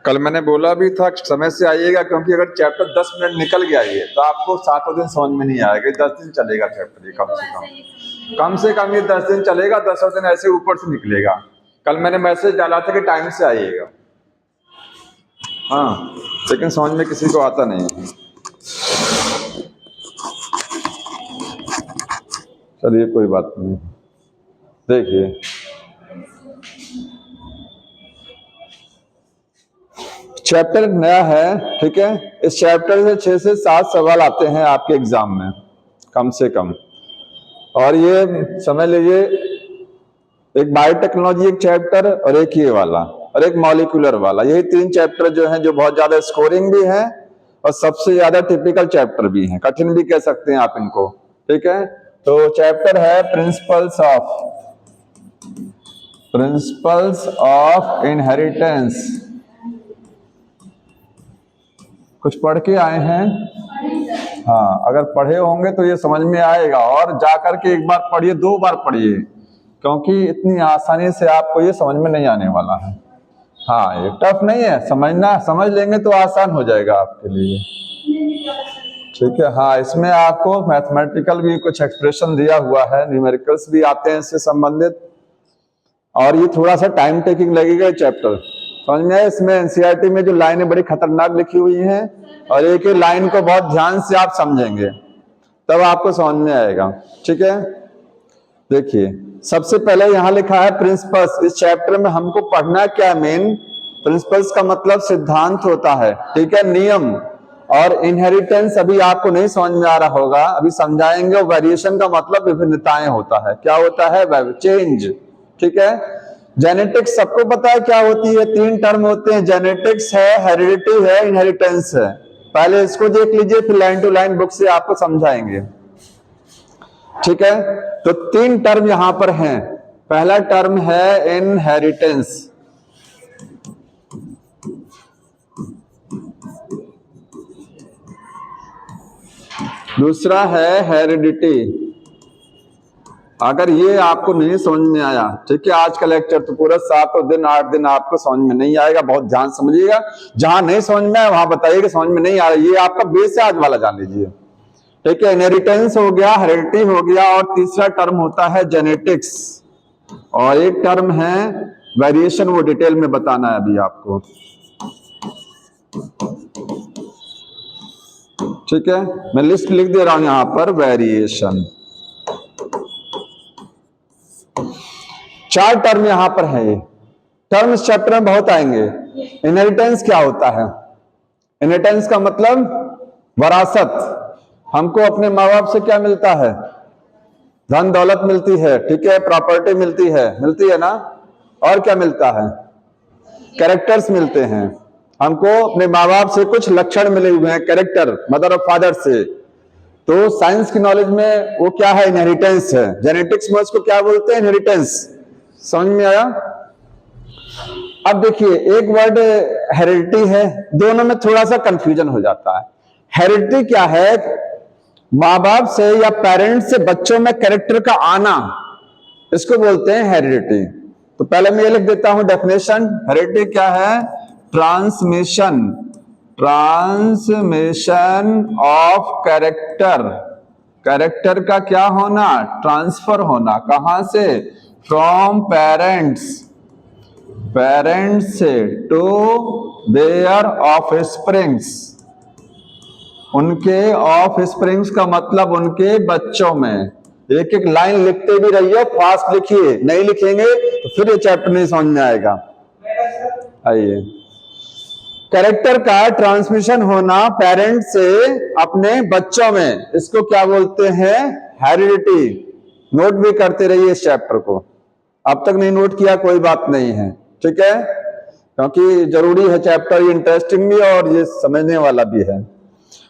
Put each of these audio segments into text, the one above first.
कल मैंने बोला भी था समय से आइएगा, क्योंकि अगर चैप्टर 10 मिनट निकल गया ये तो आपको 7 दिन समझ में नहीं आएगा। 10 दिन चलेगा चैप्टर, ये कम से कम ये 10 दिन चलेगा। 10 दिन ऐसे ऊपर से निकलेगा। कल मैंने मैसेज डाला था कि टाइम से आइएगा, हाँ, लेकिन समझ में किसी को आता नहीं है। चलिए कोई बात नहीं। देखिए चैप्टर नया है, ठीक है। इस चैप्टर से 6 से 7 सवाल आते हैं आपके एग्जाम में कम से कम। और ये समझ लीजिए, एक बायोटेक्नोलॉजी एक चैप्टर और एक ये वाला और एक मॉलिक्यूलर वाला, यही 3 चैप्टर जो हैं जो बहुत ज्यादा स्कोरिंग भी है और सबसे ज्यादा टिपिकल चैप्टर भी हैं, कठिन भी कह सकते हैं आप इनको, ठीक है। तो चैप्टर है प्रिंसिपल्स ऑफ इनहेरिटेंस। कुछ पढ़ के आए हैं? हाँ, अगर पढ़े होंगे तो ये समझ में आएगा। और जाकर के एक बार पढ़िए, 2 बार पढ़िए, क्योंकि इतनी आसानी से आपको ये समझ में नहीं आने वाला है। हाँ, ये टफ नहीं है, समझ लेंगे तो आसान हो जाएगा आपके लिए, ठीक है। हाँ, इसमें आपको मैथमेटिकल भी कुछ एक्सप्रेशन दिया हुआ है, न्यूमेरिकल्स भी आते हैं इससे संबंधित। और ये थोड़ा सा टाइम टेकिंग लगेगा चैप्टर, समझ में आया। इसमें एनसीईआरटी में जो लाइनें बड़ी खतरनाक लिखी हुई हैं, और एक एक लाइन को बहुत ध्यान से आप समझेंगे तब आपको समझ में आएगा, ठीक है। देखिए सबसे पहले यहां लिखा है प्रिंसिपल्स। इस चैप्टर में हमको पढ़ना क्या है? मेन प्रिंसिपल्स का मतलब सिद्धांत होता है, ठीक है, नियम। और इनहेरिटेंस अभी आपको नहीं समझ में आ रहा होगा, अभी समझाएंगे। वेरिएशन का मतलब विभिन्नताएं होता है। क्या होता है? चेंज, ठीक है। जेनेटिक्स सबको पता है क्या होती है। 3 टर्म होते हैं, जेनेटिक्स है, हेरिडिटी है, इनहेरिटेंस है। पहले इसको देख लीजिए, फिर लाइन टू लाइन बुक से आपको समझाएंगे, ठीक है। तो 3 टर्म यहां पर हैं। पहला टर्म है इनहेरिटेंस, दूसरा है हेरिडिटी। अगर ये आपको नहीं समझ में आया, ठीक है, आज का लेक्चर तो पूरा 7 दिन 8 दिन आपको समझ में नहीं आएगा। बहुत ध्यान समझिएगा, जहां नहीं समझ में आया वहां बताइए कि समझ में नहीं आ रहा। ये आपका बेस है आज वाला, जान लीजिए, ठीक है। इनहेरिटेंस हो गया, हेरिडिटी हो गया, और तीसरा टर्म होता है जेनेटिक्स, और एक टर्म है वेरिएशन। वो डिटेल में बताना है अभी आपको, ठीक है। मैं लिस्ट लिख दे रहा हूं यहां पर, वेरिएशन। 4 टर्म यहां पर है। ये टर्म इस चैप्टर में बहुत आएंगे। इनहेरिटेंस क्या होता है? इनहेरिटेंस का मतलब वरासत। हमको अपने माँ बाप से क्या मिलता है? धन दौलत मिलती है, ठीक है, प्रॉपर्टी मिलती है ना। और क्या मिलता है? कैरेक्टर्स मिलते हैं। हमको अपने माँ बाप से कुछ लक्षण मिले हुए हैं, कैरेक्टर, मदर और फादर से। तो साइंस की नॉलेज में वो क्या है? इनहेरिटेंस है। जेनेटिक्स में उसको क्या बोलते हैं? इनहेरिटेंस। समझ में आया? अब देखिए, एक वर्ड हेरिडिटी है, दोनों में थोड़ा सा कंफ्यूजन हो जाता है। हेरिडिटी क्या है? माँ बाप से या पेरेंट्स से बच्चों में कैरेक्टर का आना, इसको बोलते हैं हेरिडिटी। तो पहले मैं ये लिख देता हूं डेफिनेशन। हेरिडिटी क्या है? Transmission of character. कैरेक्टर का क्या होना? ट्रांसफर होना। कहां से? फ्रॉम पेरेंट्स से टू देयर ऑफस्प्रिंग्स। उनके ऑफस्प्रिंग्स का मतलब उनके बच्चों में। एक एक लाइन लिखते भी रहिए, फास्ट लिखिए, नहीं लिखेंगे तो फिर ये चैप्टर नहीं समझ में आएगा। आइए, कैरेक्टर का ट्रांसमिशन होना पेरेंट से अपने बच्चों में, इसको क्या बोलते हैं? हेरिडिटी। नोट भी करते रहिए इस चैप्टर को। अब तक नहीं नोट किया कोई बात नहीं है, ठीक है, क्योंकि जरूरी है चैप्टर, ये इंटरेस्टिंग भी और ये समझने वाला भी है।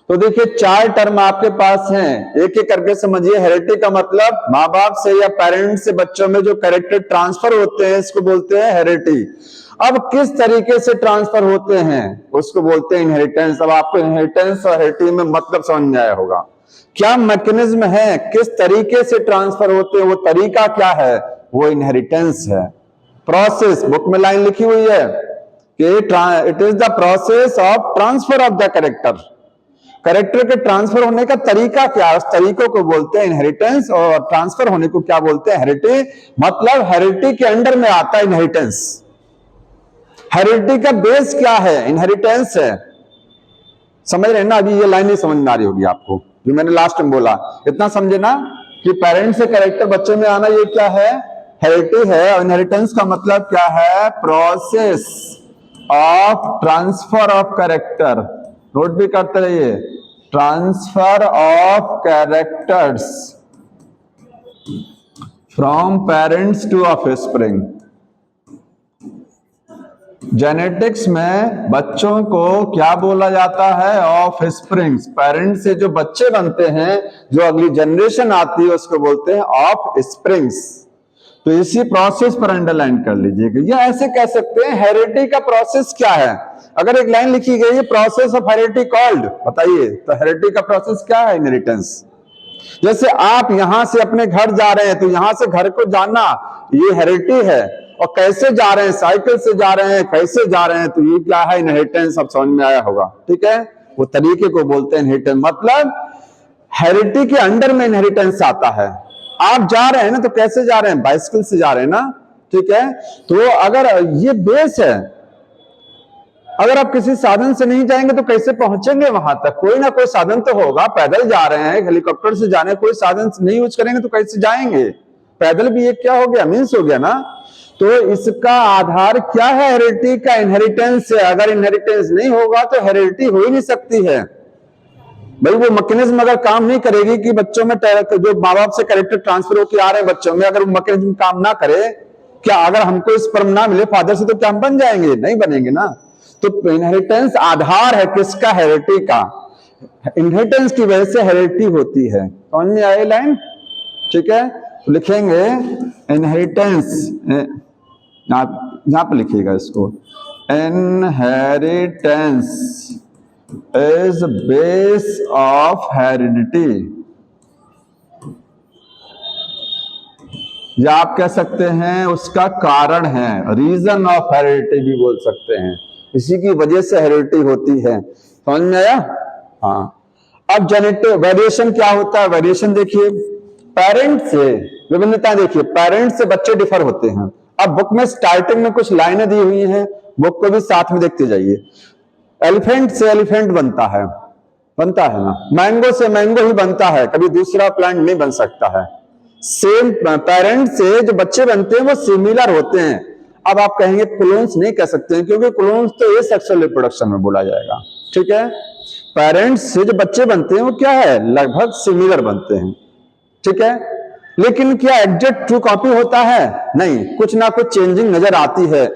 तो देखिए 4 टर्म आपके पास हैं, एक एक करके समझिए। हेरिडिटी का मतलब माँ बाप से या पेरेंट्स से बच्चों में जो कैरेक्टर ट्रांसफर होते हैं, इसको बोलते हैं हेरिडिटी। अब किस तरीके से ट्रांसफर होते हैं उसको बोलते हैं इनहेरिटेंस। अब आपको इनहेरिटेंस और हेरिडिटी में मतलब समझ में आया होगा। क्या मैकेनिज्म है, किस तरीके से ट्रांसफर होते हैं, वो तरीका क्या है? वो इनहेरिटेंस है। प्रोसेस बुक में लाइन लिखी हुई है, कि it is the process of transfer of the character. Character के ट्रांसफर होने का तरीका क्या है, उस तरीकों को बोलते हैं इनहेरिटेंस, और ट्रांसफर होने को क्या बोलते हैं, हेरिडिटी। मतलब हेरिडिटी के अंडर में आता है इनहेरिटेंस। हेरिडिटी का बेस क्या है, इनहेरिटेंस है। समझ रहे हैं ना? अभी ये लाइन नहीं समझ में आ रही होगी आपको जो मैंने लास्ट में बोला। इतना समझे ना कि पेरेंट्स से कैरेक्टर बच्चे में आना, ये क्या है, हेरिडिटी है। और इनहेरिटेंस का मतलब क्या है, process of transfer of character. Note भी करते रहिए, transfer of characters from parents to offspring. Genetics में बच्चों को क्या बोला जाता है, ऑफस्प्रिंग्स। पेरेंट्स से जो बच्चे बनते हैं, जो अगली जनरेशन आती है, उसको बोलते हैं ऑफस्प्रिंग्स। तो इसी प्रोसेस पर अंडरलाइन कर लीजिएगा। या ऐसे कह सकते हैं हेरिडिटी का प्रोसेस क्या है। अगर एक लाइन लिखी गई है, प्रोसेस ऑफ हेरिडिटी कॉल्ड, बताइए तो हेरिडिटी का प्रोसेस क्या है, इनहेरिटेंस। जैसे आप यहां से अपने घर जा रहे हैं, तो यहां से घर को जाना ये हेरिडिटी है। और कैसे जा रहे हैं, साइकिल से जा रहे हैं, कैसे जा रहे हैं, तो ये क्या है, इनहेरिटेंस। अब समझ में आया होगा, ठीक है। वो तरीके को बोलते हैं इनहेरिटेंस। मतलब हेरिडिटी के अंडर में इनहेरिटेंस आता है। आप जा रहे हैं ना, तो कैसे जा रहे हैं, बाइसिकल से जा रहे हैं ना, ठीक है। तो अगर ये बेस है, अगर आप किसी साधन से नहीं जाएंगे तो कैसे पहुंचेंगे वहां तक, कोई ना कोई साधन तो होगा। पैदल जा रहे हैं, हेलीकॉप्टर से जा रहे हैं, कोई साधन नहीं यूज करेंगे तो कैसे जाएंगे। पैदल भी एक क्या हो गया, मीन्स हो गया ना। तो इसका आधार क्या है, हेरिडिटी का, इनहेरिटेंस है। अगर इनहेरिटेंस नहीं होगा तो हेरिडिटी हो ही नहीं सकती है भाई। वो मैकेनिज्म अगर काम नहीं करेगी कि बच्चों में जो माँ बाप से कैरेक्टर ट्रांसफर होकर आ रहे हैं बच्चों में, अगर वो मैकेनिज्म काम ना करे, क्या अगर हमको स्पर्म ना मिले फादर से, तो क्या हम बन जाएंगे, नहीं बनेंगे ना। तो इनहेरिटेंस आधार है किसका, हेरिडिटी का। इनहेरिटेंस की वजह से हेरिडिटी होती है। समझ में आई लाइन, ठीक है। तो लिखेंगे इनहेरिटेंस, यहां पर लिखिएगा इसको, inheritance is base of heredity. या आप कह सकते हैं उसका कारण है, रीजन ऑफ हेरिडिटी भी बोल सकते हैं। इसी की वजह से हेरिडिटी होती है। समझ में आया? हाँ। अब जेनेटिक वेरिएशन क्या होता है, वेरिएशन देखिए, पेरेंट से विभिन्नता देखिए, पेरेंट से बच्चे डिफर होते हैं। अब बुक में स्टार्टिंग में कुछ लाइनें दी हुई हैं, बुक को भी साथ में देखते जाइए। एलिफेंट से एलिफेंट बनता है ना। मैंगो से मैंगो ही बनता है, कभी दूसरा प्लांट नहीं बन सकता है। सेम पेरेंट से जो बच्चे बनते हैं वो सिमिलर होते हैं। अब आप कहेंगे क्लोन्स नहीं कह सकते हैं, क्योंकि क्लोन्स तो एसेक्सुअल रिप्रोडक्शन में बोला जाएगा, ठीक है। पेरेंट्स से जो बच्चे बनते हैं वो क्या है, लगभग सिमिलर बनते हैं, ठीक है। लेकिन क्या एग्जैक्ट ट्रू कॉपी होता है, नहीं, कुछ ना कुछ चेंजिंग नजर आती है।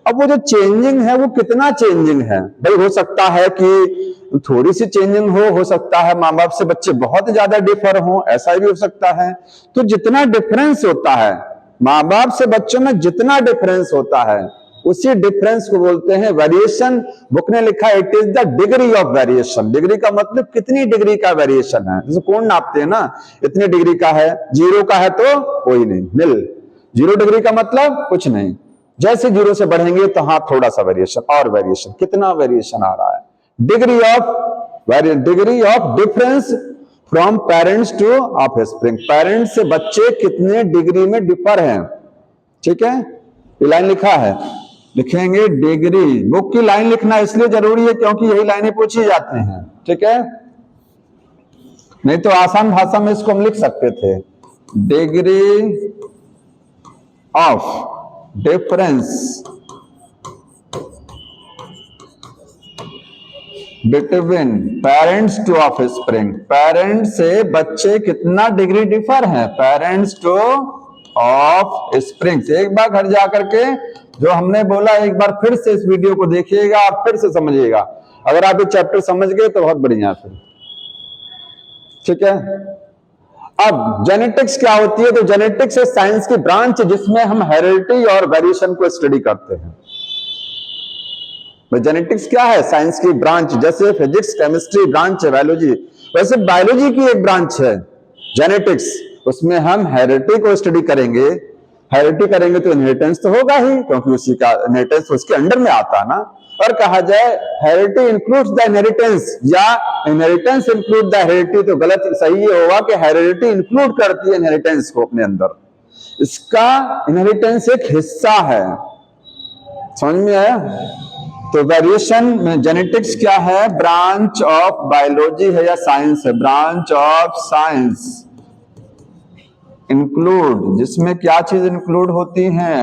अब वो जो चेंजिंग है वो कितना चेंजिंग है भाई, हो सकता है कि थोड़ी सी चेंजिंग हो सकता है माँ बाप से बच्चे बहुत ज्यादा डिफर हो, ऐसा भी हो सकता है। तो जितना डिफरेंस होता है माँ बाप से बच्चों में, जितना डिफरेंस होता है, उसी डिफरेंस को बोलते हैं वेरिएशन। बुक ने लिखा it is the degree of variation. Degree का मतलब कितनी डिग्री का वेरिएशन है। जैसे कौन नापते हैं ना, इतने डिग्री का है, 0 का है तो कोई नहीं, निल। 0 डिग्री का मतलब कुछ नहीं। जैसे 0 से बढ़ेंगे तो हाँ थोड़ा सा वेरिएशन, और वेरिएशन, कितना वेरिएशन आ रहा है, degree of difference from parents to offspring. Parents से बच्चे कितने डिग्री में डिफर हैं, ठीक है। ये लाइन लिखा है, लिखेंगे डिग्री। बुक की लाइन लिखना इसलिए जरूरी है क्योंकि यही लाइनें पूछी जाती हैं, ठीक है। नहीं तो आसान भाषा में इसको हम लिख सकते थे, degree of difference between parents to offspring. Parents से बच्चे कितना डिग्री डिफर है, पेरेंट्स टू ऑफ स्प्रिंग्स। एक बार घर जाकर के जो हमने बोला, एक बार फिर से इस वीडियो को देखिएगा और फिर से समझिएगा। अगर आप ये चैप्टर समझ गए तो बहुत बढ़िया, फिर ठीक है। अब जेनेटिक्स क्या होती है, तो जेनेटिक्स एक साइंस की ब्रांच है जिसमें हम हेरिडिटी और वेरिएशन को स्टडी करते हैं। जेनेटिक्स क्या है, साइंस की ब्रांच। जैसे फिजिक्स केमिस्ट्री ब्रांच है, बायोलॉजी, वैसे बायोलॉजी की एक ब्रांच है जेनेटिक्स। उसमें हम हेरिडिटी को स्टडी करेंगे, हेरिडिटी करेंगे तो इनहेरिटेंस तो होगा ही, क्योंकि उसी का इनहेरिटेंस उसके अंडर में आता है ना। और कहा जाए हेरिडिटी इंक्लूड्स द इनहेरिटेंस या इनहेरिटेंस इंक्लूड द हेरिडिटी, तो गलत, सही ये होगा कि हेरिडिटी इंक्लूड करती है इनहेरिटेंस को अपने अंदर, इसका इनहेरिटेंस एक हिस्सा है। समझ में आया? तो वेरिएशन में जेनेटिक्स क्या है? ब्रांच ऑफ बायोलॉजी है या साइंस है? ब्रांच ऑफ साइंस इंक्लूड, जिसमें क्या चीज इंक्लूड होती हैं?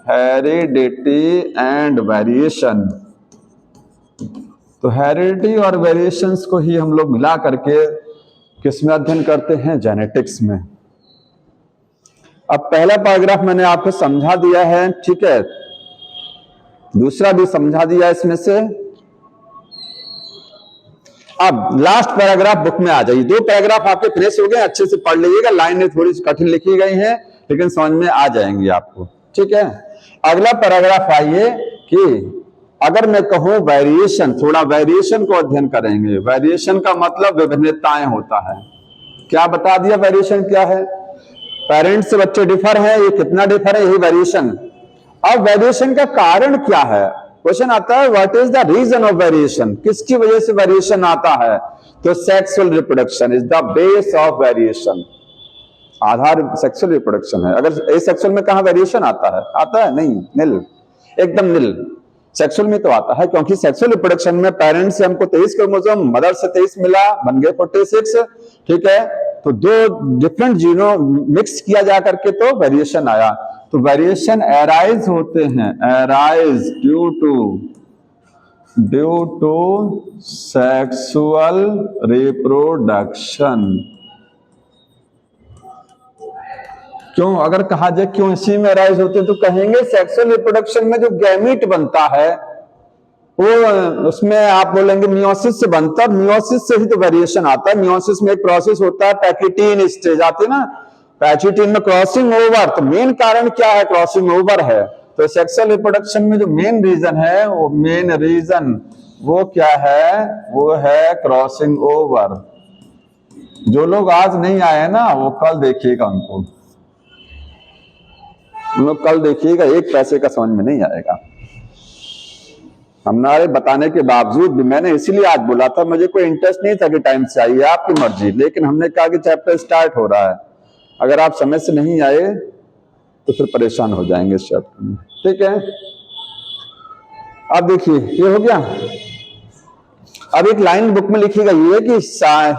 Heredity and variation. तो हेरिडिटी और वेरिएशंस को ही हम लोग मिला करके किसमें अध्ययन करते हैं? जेनेटिक्स में। अब पहला पैराग्राफ मैंने आपको समझा दिया है, ठीक है, दूसरा भी समझा दिया इसमें से। अब लास्ट पैराग्राफ बुक में आ जाइए, 2 पैराग्राफ आपके फिनिश हो गए, अच्छे से पढ़ लीजिएगा, लाइनें थोड़ी सी कठिन लिखी गई हैं लेकिन समझ में आ जाएंगी आपको, ठीक है। अगला पैराग्राफ आइए कि अगर मैं कहूं वेरिएशन, थोड़ा वेरिएशन को अध्ययन करेंगे। वेरिएशन का मतलब विभिन्नताएं होता है। क्या बता दिया वेरिएशन क्या है? पेरेंट्स से बच्चे डिफर हैं, ये कितना डिफर है, यही वेरिएशन। अब वेरिएशन का कारण क्या है? क्वेश्चन आता है what is the reason of variation, किसकी वजह से वेरिएशन आता है? तो sexual reproduction is the base of variation, आधार सेक्सुअल रिप्रोडक्शन है। अगर एसेक्सुअल में कहां वेरिएशन आता है? आता है नहीं, निल, एकदम निल। सेक्सुअल में तो आता है, क्योंकि सेक्सुअल रिप्रोडक्शन में पेरेंट्स से हमको 23 क्रोमोसोम, मदर से 23 मिला, बन गए 46, ठीक है। तो 2 डिफरेंट जीनों मिक्स किया जा करके तो वेरिएशन आया। तो वेरिएशन एराइज होते हैं, arise due to sexual reproduction. क्यों? अगर कहा जाए क्यों इसी में एराइज होते हैं तो कहेंगे सेक्सुअल रिप्रोडक्शन में जो गैमीट बनता है वो, उसमें आप बोलेंगे मियोसिस से बनता है, मियोसिस से ही तो वेरिएशन आता है। मियोसिस में एक प्रोसेस होता है, पैकिटीन स्टेज आती है ना, पैकिटीन में क्रॉसिंग ओवर। तो मेन कारण क्या है? क्रॉसिंग ओवर है। तो सेक्सुअल रिप्रोडक्शन में जो मेन रीजन है, वो मेन रीजन वो क्या है? वो है क्रॉसिंग ओवर। जो लोग आज नहीं आए ना वो कल देखिएगा, उनको लोग कल देखिएगा, 1 पैसे का समझ में नहीं आएगा। हमारे बताने के बावजूद भी, मैंने इसीलिए आज बोला था, मुझे कोई इंटरेस्ट नहीं था कि टाइम से आइए, आपकी मर्जी, लेकिन हमने कहा कि चैप्टर स्टार्ट हो रहा है, अगर आप समय से नहीं आए तो फिर परेशान हो जाएंगे इस चैप्टर में, ठीक है। अब देखिए ये हो गया। अब एक लाइन बुक में लिखी गई है कि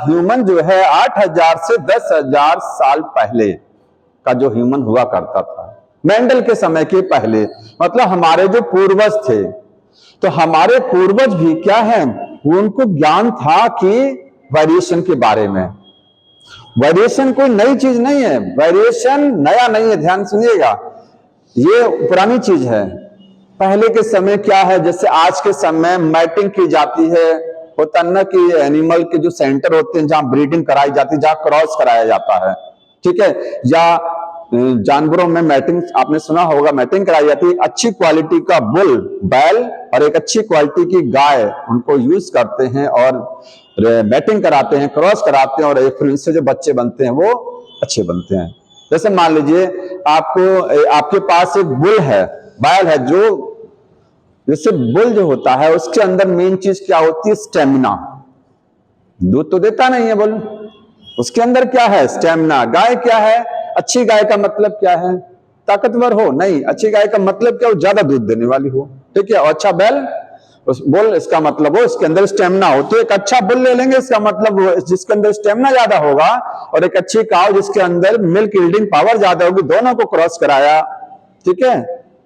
ह्यूमन जो है 8000 से 10,000 साल पहले का जो ह्यूमन हुआ करता था, मेंडल के समय के पहले, मतलब हमारे जो पूर्वज थे, तो हमारे पूर्वज भी क्या है, उनको ज्ञान था कि वेरिएशन के बारे में। वेरिएशन कोई नई चीज नहीं है, वेरिएशन नया नहीं है, ध्यान सुनिएगा, ये पुरानी चीज है। पहले के समय क्या है, जैसे आज के समय मैटिंग की जाती है, होता ना कि एनिमल के जो सेंटर होते हैं जहां ब्रीडिंग कराई जाती है, जहां क्रॉस कराया जाता है, ठीक है, या जानवरों में मैटिंग, आपने सुना होगा, मैटिंग कराई जाती है। अच्छी क्वालिटी का बुल, बैल और एक अच्छी क्वालिटी की गाय, उनको यूज करते हैं और मैटिंग कराते हैं, क्रॉस कराते हैं, और फिर इनसे जो बच्चे बनते हैं वो अच्छे बनते हैं। जैसे मान लीजिए आपके पास एक बुल है, बैल है, जो जैसे बुल जो होता है उसके अंदर मेन चीज क्या होती है? स्टेमिना। दूध तो देता नहीं है बुल, उसके अंदर क्या है? स्टेमिना। गाय क्या है? अच्छी गाय का मतलब क्या है? ताकतवर हो? नहीं, अच्छी गाय का मतलब क्या हो? ज्यादा दूध देने वाली हो, ठीक है। और अच्छा बैल, बुल, इसका मतलब हो इसके अंदर स्टेमिना हो। तो एक अच्छा बुल ले लेंगे, इसका मतलब जिसके अंदर स्टेमिना ज्यादा होगा, और एक अच्छी काव जिसके अंदर मिल्क यील्डिंग पावर ज्यादा होगी, दोनों को क्रॉस कराया, ठीक है,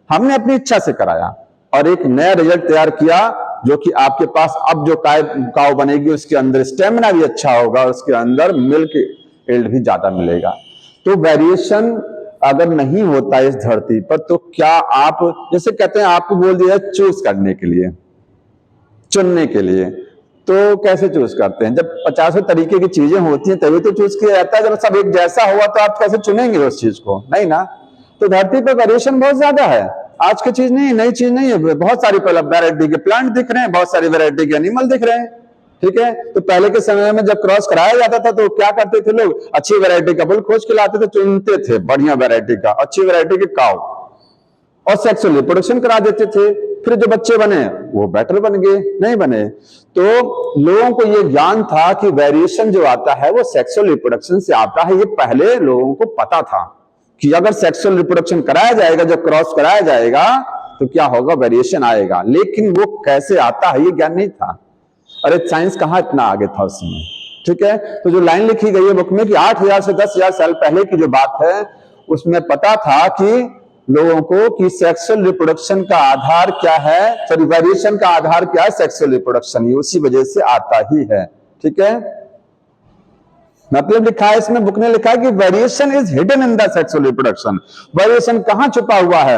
हमने अपनी इच्छा से कराया और एक नया रिजल्ट तैयार किया, जो कि आपके पास अब जो काव बनेगी उसके अंदर स्टेमिना भी अच्छा होगा, उसके अंदर मिल्क यील्ड भी ज्यादा मिलेगा। तो वेरिएशन अगर नहीं होता इस धरती पर, तो क्या आप, जैसे कहते हैं आपको बोल दिया चूज करने के लिए, चुनने के लिए, तो कैसे चूज करते हैं? जब 50 तरीके की चीजें होती हैं तभी तो चूज किया जाता है। जब सब एक जैसा हुआ तो आप कैसे चुनेंगे उस चीज को? नहीं ना। तो धरती पर वेरिएशन बहुत ज्यादा है, आज की चीज नहीं है, नई चीज नहीं है। बहुत सारी वैरायटी के प्लांट दिख रहे हैं, बहुत सारी वैरायटी के एनिमल दिख रहे हैं, ठीक है। तो पहले के समय में जब क्रॉस कराया जाता था तो क्या करते थे लोग, अच्छी वैरायटी का बुल खोज के लाते थे, चुनते थे बढ़िया वैरायटी का, अच्छी वैरायटी के काऊ, और सेक्सुअल रिप्रोडक्शन करा देते थे। फिर जो बच्चे बने वो बेटर बन गए, नहीं बने। तो लोगों को ये ज्ञान था कि वेरिएशन जो आता है वो सेक्सुअल रिप्रोडक्शन से आता है। ये पहले लोगों को पता था कि अगर सेक्सुअल रिप्रोडक्शन कराया जाएगा, जब क्रॉस कराया जाएगा तो क्या होगा, वेरिएशन आएगा। लेकिन वो कैसे आता है ये ज्ञान नहीं था। अरे साइंस कहां इतना आगे था उसमें, ठीक है। तो जो लाइन लिखी गई है बुक में कि 8,000 से 10,000 साल पहले की जो बात है, उसमें पता था कि लोगों को कि सेक्सुअल रिप्रोडक्शन का आधार क्या है, सॉरी वेरिएशन का आधार क्या है, सेक्सुअल रिप्रोडक्शन, ये उसी वजह से आता ही है, ठीक है। मतलब लिखा है इसमें, बुक ने लिखा है कि variation is hidden in the sexual reproduction. Variation कहां छुपा हुआ है,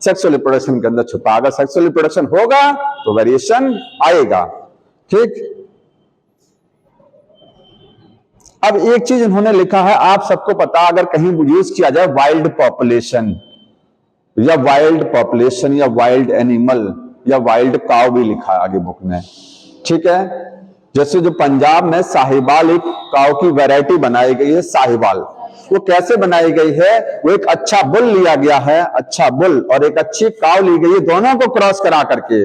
सेक्सुअल रिप्रोडक्शन के अंदर छुपा। अगर सेक्सुअल रिप्रोडक्शन होगा तो वेरिएशन आएगा, ठीक। अब एक चीज इन्होंने लिखा है, आप सबको पता, अगर कहीं यूज किया जाए वाइल्ड पॉपुलेशन या वाइल्ड पॉपुलेशन या वाइल्ड एनिमल या वाइल्ड काउ भी लिखा है आगे बुक में, ठीक है। जैसे जो पंजाब में साहिवाल एक काउ की वैरायटी बनाई गई है, साहिवाल, वो कैसे बनाई गई है, वो एक अच्छा बुल लिया गया है, अच्छा बुल, और एक अच्छी काउ ली गई है, दोनों को क्रॉस करा करके।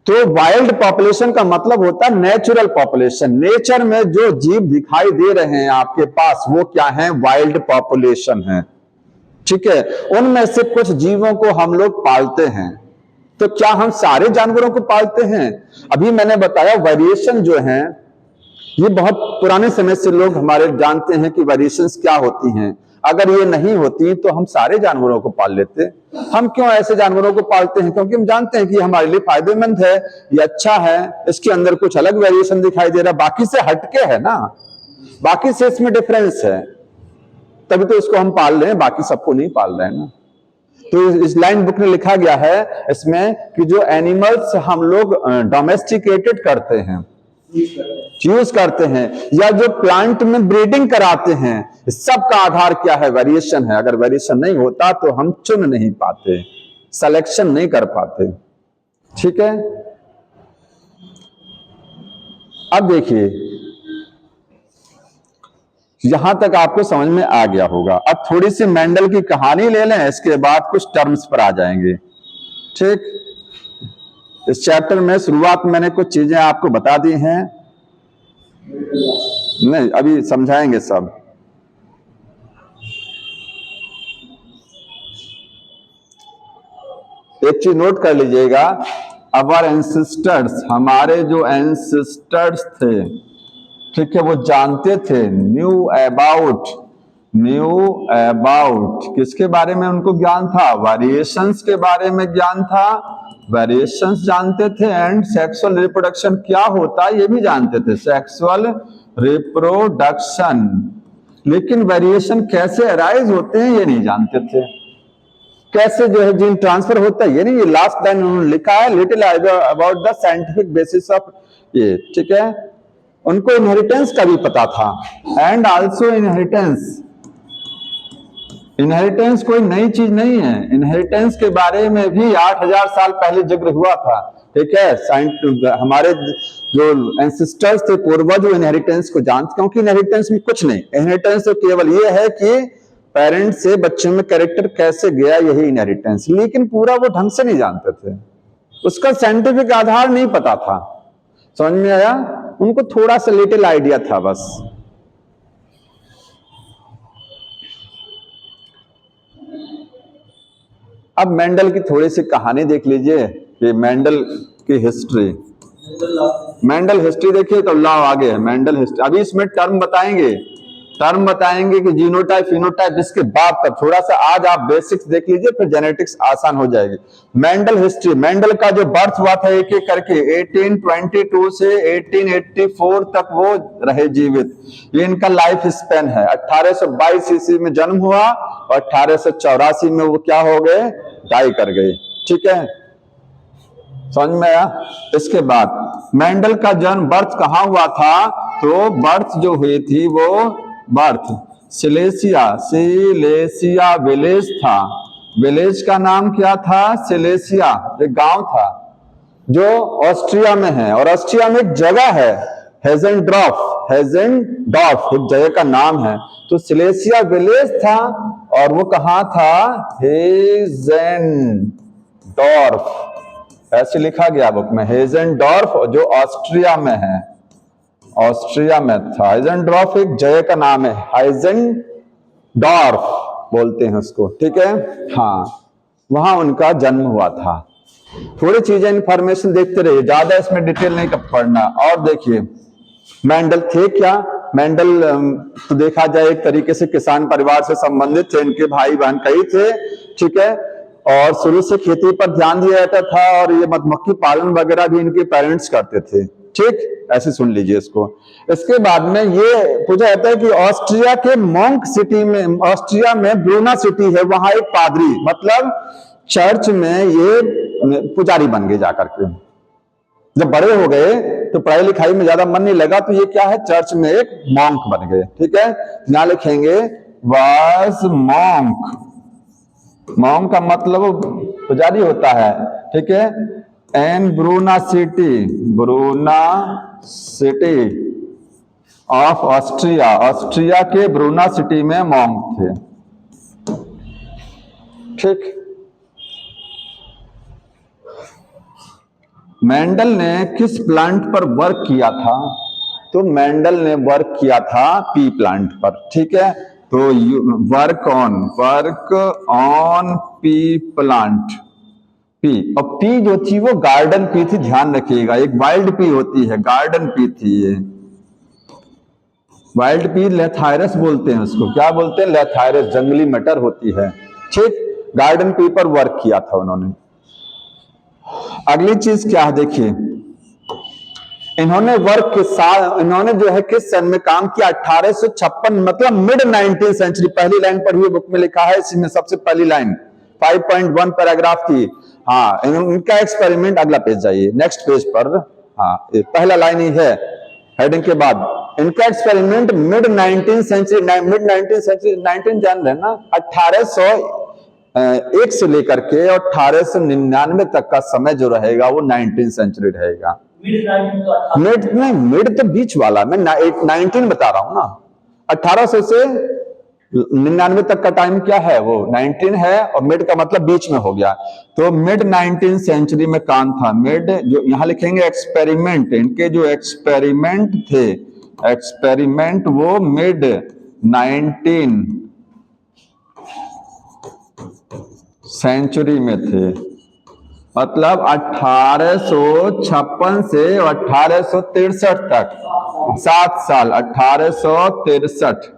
तो वाइल्ड पॉपुलेशन का मतलब होता है नेचुरल पॉपुलेशन। नेचर में जो जीव दिखाई दे रहे हैं आपके पास वो क्या है, वाइल्ड पॉपुलेशन है, ठीक है। उनमें से कुछ जीवों को हम लोग पालते हैं। तो क्या हम सारे जानवरों को पालते हैं? अभी मैंने बताया वेरिएशन जो है ये बहुत पुराने समय से लोग हमारे जानते हैं कि वेरिएशंस क्या होती हैं। अगर ये नहीं होती तो हम सारे जानवरों को पाल लेते। हम क्यों ऐसे जानवरों को पालते हैं? क्योंकि हम जानते हैं कि हमारे लिए फायदेमंद है, ये अच्छा है, इसके अंदर कुछ अलग वेरिएशन दिखाई दे रहा है, बाकी से हटके है ना, बाकी से इसमें डिफरेंस है, तभी तो इसको हम पाल रहे हैं, बाकी सबको नहीं पाल रहे हैं ना। तो इस लाइन बुक में लिखा गया है इसमें कि जो एनिमल्स हम लोग डोमेस्टिकेटेड करते हैं, यूज करते हैं, या जो प्लांट में ब्रीडिंग कराते हैं, सबका आधार क्या है, वेरिएशन है। अगर वेरिएशन नहीं होता तो हम चुन नहीं पाते, सिलेक्शन नहीं कर पाते, ठीक है। अब देखिए यहां तक आपको समझ में आ गया होगा। अब थोड़ी सी मेंडल की कहानी ले लें, इसके बाद कुछ टर्म्स पर आ जाएंगे, ठीक। इस चैप्टर में शुरुआत में मैंने कुछ चीजें आपको बता दी हैं, नहीं अभी समझाएंगे सब। एक चीज नोट कर लीजिएगा, अवर एंसेस्टर्स, हमारे जो एंसेस्टर्स थे, ठीक है, वो जानते थे, न्यू अबाउट किसके बारे में उनको ज्ञान था, वेरिएशंस के बारे में ज्ञान था, वेरिएशंस जानते थे, एंड सेक्सुअल रिप्रोडक्शन क्या होता है ये भी जानते थे, सेक्सुअल रिप्रोडक्शन। लेकिन वेरिएशन कैसे अराइज होते हैं ये नहीं जानते थे, कैसे जो है जीन ट्रांसफर होता है ये नहीं। ये लास्ट लाइन उन्होंने लिखा है, little about the scientific basis of ये, ठीक है। उनको इनहेरिटेंस का भी पता था, एंड आल्सो इनहेरिटेंस कोई नई चीज नहीं है। इनहेरिटेंस के बारे में भी 8,000 साल पहले जिक्र हुआ था, ठीक है। हमारे जो एंसेस्टर्स थे, पूर्वज, वो इनहेरिटेंस को जानते, क्योंकि इनहेरिटेंस में कुछ नहीं, इनहेरिटेंस तो केवल ये है कि पेरेंट्स से बच्चों में कैरेक्टर कैसे गया, यही इनहेरिटेंस। लेकिन पूरा वो ढंग से नहीं जानते थे, उसका साइंटिफिक आधार नहीं पता था। समझ में आया? उनको थोड़ा सा लिटिल आइडिया था बस। अब मेंडल की थोड़ी सी कहानी देख लीजिए कि मेंडल की हिस्ट्री, मेंडल हिस्ट्री देखिए तो लॉ आगे है, मेंडल हिस्ट्री। अभी इसमें टर्म बताएंगे कि जीनोटाइप फिनोटाइप, इसके बाद तक थोड़ा सा आज आप बेसिक्स देख लीजिए, फिर जेनेटिक्स आसान हो जाएगी। मेंडल हिस्ट्री, मेंडल का जो बर्थ हुआ था एक एक करके 1822 से 1884 तक वो रहे जीवित, ये इनका लाइफ स्पेन है। 1822 ईस्वी में जन्म हुआ और 1884 में वो क्या हो गए, डाई कर गए, ठीक है। समझ में आया? इसके बाद मेंडल का जन्म, बर्थ कहां हुआ था, तो बर्थ जो हुई थी वो बर्थ सिलेसिया विलेज था। विलेज का नाम क्या था, सिलेसिया, एक गांव था। जो ऑस्ट्रिया में है, और ऑस्ट्रिया में एक जगह है हेजेनडॉर्फ, हेजेनडॉर्फ एक जगह का नाम है। तो सिलेसिया विलेज था और वो कहाँ था, हेजेनडॉर्फ, ऐसे लिखा गया बुक में, हेजेनडॉर्फ, जो ऑस्ट्रिया में है, ऑस्ट्रिया में था। हेजेनडॉर्फ एक जगह का नाम है, हेजेनडॉर्फ बोलते हैं उसको, ठीक है। हाँ, वहां उनका जन्म हुआ था। थोड़ी चीजें इंफॉर्मेशन देखते रहिए, ज्यादा इसमें डिटेल नहीं पढ़ना। और देखिए मेंडल थे क्या, मेंडल तो देखा जाए एक तरीके से किसान परिवार से संबंधित थे, इनके भाई बहन कई थे, ठीक है। और शुरू से खेती पर ध्यान दिया जाता था और ये मधुमक्खी पालन वगैरह भी इनके पेरेंट्स करते थे, ठीक। ऐसे सुन लीजिए इसको। इसके बाद में ये पूछा जाता है कि ऑस्ट्रिया के मोंक सिटी में, ऑस्ट्रिया में ब्रूना सिटी है, वहां एक पादरी, मतलब चर्च में ये पुजारी बन गए जाकर के। जब बड़े हो गए तो पढ़ाई लिखाई में ज्यादा मन नहीं लगा, तो ये क्या है, चर्च में एक मॉन्क बन गए, ठीक है। यहां लिखेंगे वाज मॉन्क, मॉन्क का मतलब पुजारी होता है, ठीक है। An Brunn city, Brunn city of Austria, Austria के ब्रूना सिटी में मॉन्क थे, ठीक। मेंडल ने किस प्लांट पर वर्क किया था, तो मेंडल ने वर्क किया था पी प्लांट पर, ठीक है। तो work on P plant, P, और पी जो थी वो गार्डन पी थी, ध्यान रखिएगा, एक वाइल्ड पी होती है, गार्डन पी थी ये, वाइल्ड पी लेथायरस बोलते हैं उसको, क्या बोलते हैं, लेथायरस, जंगली मटर होती है, ठीक। गार्डन पी पर वर्क किया था उन्होंने। अगली चीज क्या है, देखिए इन्होंने वर्क के साथ, इन्होंने जो है किस सन में काम किया, 1856, मतलब मिड 19th सेंचुरी। पहली लाइन पर हुई बुक में लिखा है, इसमें सबसे पहली लाइन 5.1 पैराग्राफ थी। हाँ, इनका एक्सपेरिमेंट, अगला पेज जाइए, नेक्स्ट पेज पर। हाँ, पहला लाइन ही है हेडिंग के बाद, इनका experiment mid 19th century, mid 19th century, 19 जान रहे ना, 1801 से लेकर के 1899 तक का समय जो रहेगा वो 19th सेंचुरी रहेगा। मिड नहीं, मिड तो बीच वाला, मैं 19 बता रहा हूं ना, 1800 से 99 तक का टाइम क्या है, वो 19 है, और मिड का मतलब बीच में हो गया। तो मिड 19th सेंचुरी में काम था। मिड, जो यहां लिखेंगे एक्सपेरिमेंट, इनके जो एक्सपेरिमेंट थे, एक्सपेरिमेंट वो मिड 19 सेंचुरी में थे, मतलब 1856 से 1863 तक, 7 साल, 1863,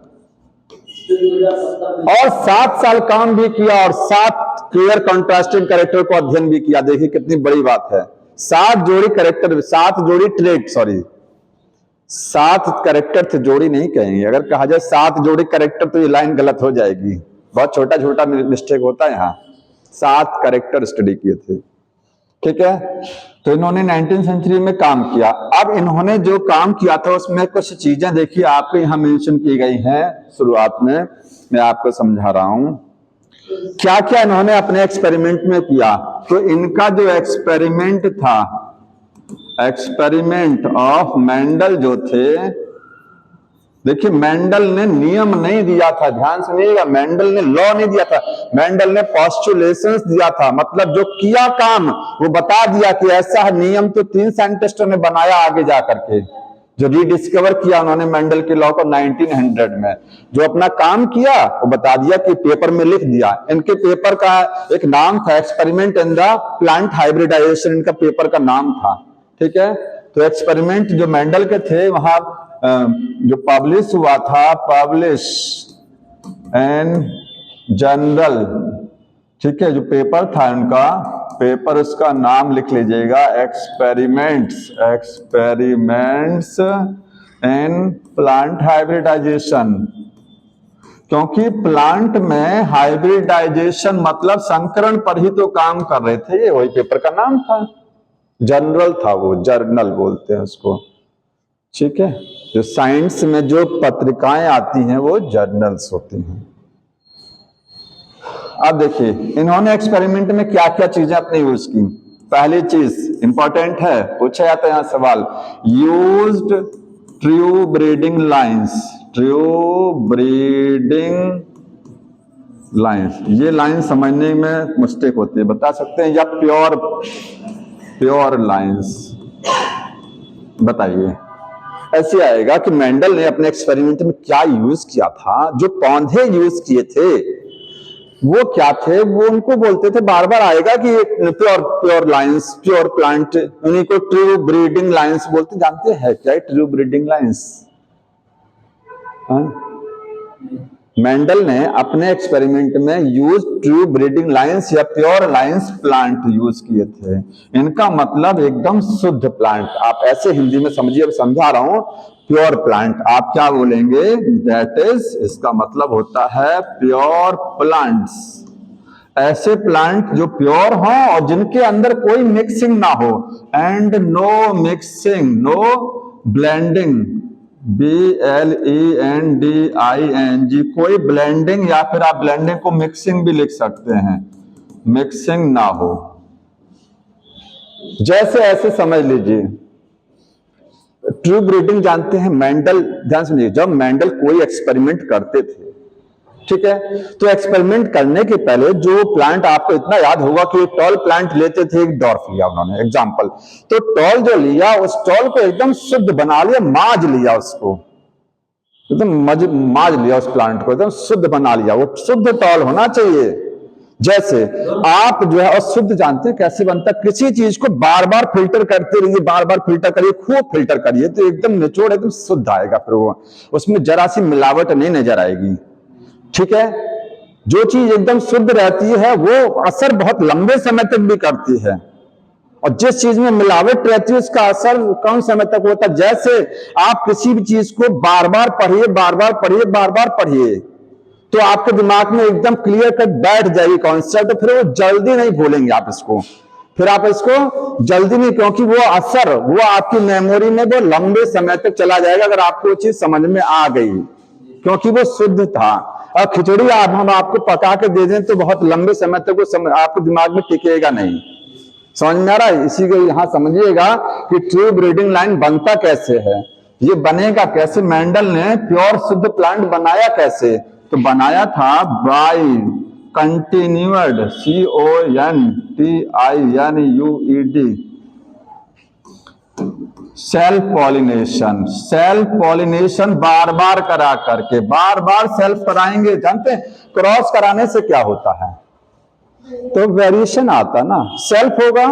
और 7 साल काम भी किया और 7 क्लियर कॉन्ट्रास्टिंग कैरेक्टर को अध्ययन भी किया। देखिए कितनी बड़ी बात है, 7 जोड़ी कैरेक्टर, 7 जोड़ी ट्रेट, सॉरी 7 कैरेक्टर थे, जोड़ी नहीं कहेंगे, अगर कहा जाए 7 जोड़ी कैरेक्टर तो ये लाइन गलत हो जाएगी, बहुत छोटा छोटा मिस्टेक होता है यहाँ। 7 कैरेक्टर स्टडी किए थे, ठीक है। तो इन्होंने 19th सेंचुरी में काम किया। अब इन्होंने जो काम किया था उसमें कुछ चीजें देखिए आपके यहाँ मेंशन की गई हैं, शुरुआत में मैं आपको समझा रहा हूं क्या क्या इन्होंने अपने एक्सपेरिमेंट में किया। तो इनका जो एक्सपेरिमेंट था, एक्सपेरिमेंट ऑफ मेंडल जो थे, देखिए मेंडल ने नियम नहीं दिया था, ध्यान सुनिएगा, मेंडल ने लॉ नहीं दिया था, मेंडल ने पोस्टुलेशंस दिया था, मतलब जो किया काम वो बता दिया कि ऐसा नियम तो 3 साइंटिस्टों ने बनाया आगे जाकर के, जो रिडिस्कवर किया उन्होंने मेंडल के लॉ को 1900 में, जो अपना काम किया वो बता दिया कि पेपर में लिख दिया। इनके पेपर का एक नाम था experiment in the plant hybridisation, इनका पेपर का नाम था, ठीक है। तो एक्सपेरिमेंट जो मेंडल के थे वहां जो पब्लिश हुआ था, पब्लिश एंड जनरल, ठीक है, जो पेपर था उनका, पेपर उसका नाम लिख लीजिएगा, एक्सपेरिमेंट्स इन प्लांट हाइब्रिडाइजेशन, क्योंकि प्लांट में हाइब्रिडाइजेशन मतलब संकरण पर ही तो काम कर रहे थे, वही पेपर का नाम था, जनरल था वो, जर्नल बोलते हैं उसको, ठीक है। जो साइंस में जो पत्रिकाएं आती हैं वो जर्नल्स होती हैं। अब देखिए इन्होंने एक्सपेरिमेंट में क्या क्या चीजें अपने यूज की। पहली चीज इंपॉर्टेंट है, पूछा जाता है यहाँ सवाल, used true breeding lines, true breeding lines, ये लाइन समझने में मिस्टेक होती है, बता सकते हैं, या प्योर लाइंस, बताइए। ऐसे आएगा कि मेंडल ने अपने एक्सपेरिमेंट में क्या यूज किया था, जो पौधे यूज किए थे वो क्या थे, वो उनको बोलते थे, बार बार आएगा कि प्योर लाइंस, प्योर प्लांट, उन्हीं को ट्रू ब्रीडिंग लाइंस बोलते। जानते हैं क्या ट्रू ब्रीडिंग लाइंस? मेंडल ने अपने एक्सपेरिमेंट में यूज ट्रू ब्रीडिंग लाइंस या प्योर लाइंस प्लांट यूज किए थे। इनका मतलब एकदम शुद्ध प्लांट, आप ऐसे हिंदी में समझिए, समझा रहा हूं, प्योर प्लांट। आप क्या बोलेंगे? दैट इज, इसका मतलब होता है प्योर प्लांट्स, ऐसे प्लांट जो प्योर हों और जिनके अंदर कोई मिक्सिंग ना हो, and no mixing, no blending, BLENDING, कोई ब्लेंडिंग, या फिर आप ब्लेंडिंग को मिक्सिंग भी लिख सकते हैं, मिक्सिंग ना हो, जैसे ऐसे समझ लीजिए। ट्रू ब्रीडिंग जानते हैं मेंडल, ध्यान सुनिए, जब मेंडल कोई एक्सपेरिमेंट करते थे, ठीक है, तो एक्सपेरिमेंट करने के पहले जो प्लांट, आपको इतना याद होगा कि टॉल प्लांट लेते थे, एक डॉर्फ लिया उन्होंने एग्जांपल, तो टॉल जो लिया, उस टॉल को एकदम शुद्ध बना लिया, माज लिया, उसको एकदम माज लिया, उस प्लांट को एकदम शुद्ध बना लिया, वो शुद्ध टॉल होना चाहिए। जैसे आप जो है, और शुद्ध जानते हैं कैसे बनता है, किसी चीज को बार बार फिल्टर करते रहिए, बार बार फिल्टर करिए, खूब फिल्टर करिए, तो एकदम निचोड़ एकदम शुद्ध आएगा, फिर वो उसमें जरा सी मिलावट नहीं नजर आएगी, ठीक है। जो चीज एकदम शुद्ध रहती है वो असर बहुत लंबे समय तक भी करती है, और जिस चीज में मिलावट रहती है उसका असर कम समय तक होता है। जैसे आप किसी भी चीज को बार बार पढ़िए, बार बार पढ़िए, बार बार पढ़िए, तो आपके दिमाग में एकदम क्लियर कट बैठ जाएगी कॉन्सेप्ट, फिर वो जल्दी नहीं भूलेंगे आप इसको, फिर आप इसको जल्दी नहीं, क्योंकि वो असर वो आपकी मेमोरी में वो लंबे समय तक चला जाएगा अगर आपको वो चीज समझ में आ गई, क्योंकि वो शुद्ध था। और खिचड़ी हम आपको पका के दे दें तो बहुत लंबे समय तक वो आपके दिमाग में टिकेगा नहीं। समझ में आ रहा है? इसी को यहां समझिएगा कि ट्रू ब्रीडिंग लाइन बनता कैसे है, ये बनेगा कैसे, मेंडल ने प्योर शुद्ध प्लांट बनाया कैसे, तो बनाया था by continued, CONTINUED, self pollination, self pollination बार बार करा करके, बार बार सेल्फ कराएंगे। जानते हैं क्रॉस कराने से क्या होता है, तो वेरिएशन आता ना, सेल्फ होगा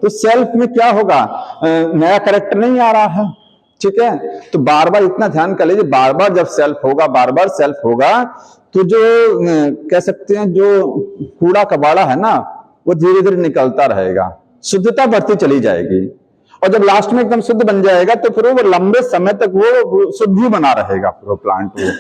तो सेल्फ में क्या होगा, नया कैरेक्टर नहीं आ रहा है, ठीक है। तो बार बार इतना ध्यान कर लीजिए, बार बार जब सेल्फ होगा, बार बार सेल्फ होगा, तो जो कह सकते हैं जो कूड़ा कबाड़ा है ना, वो धीरे धीरे निकलता रहेगा, शुद्धता बढ़ती चली जाएगी, और जब लास्ट में एकदम शुद्ध बन जाएगा तो फिर वो लंबे समय तक वो शुद्ध ही बना रहेगा फिर वो प्लांट वो,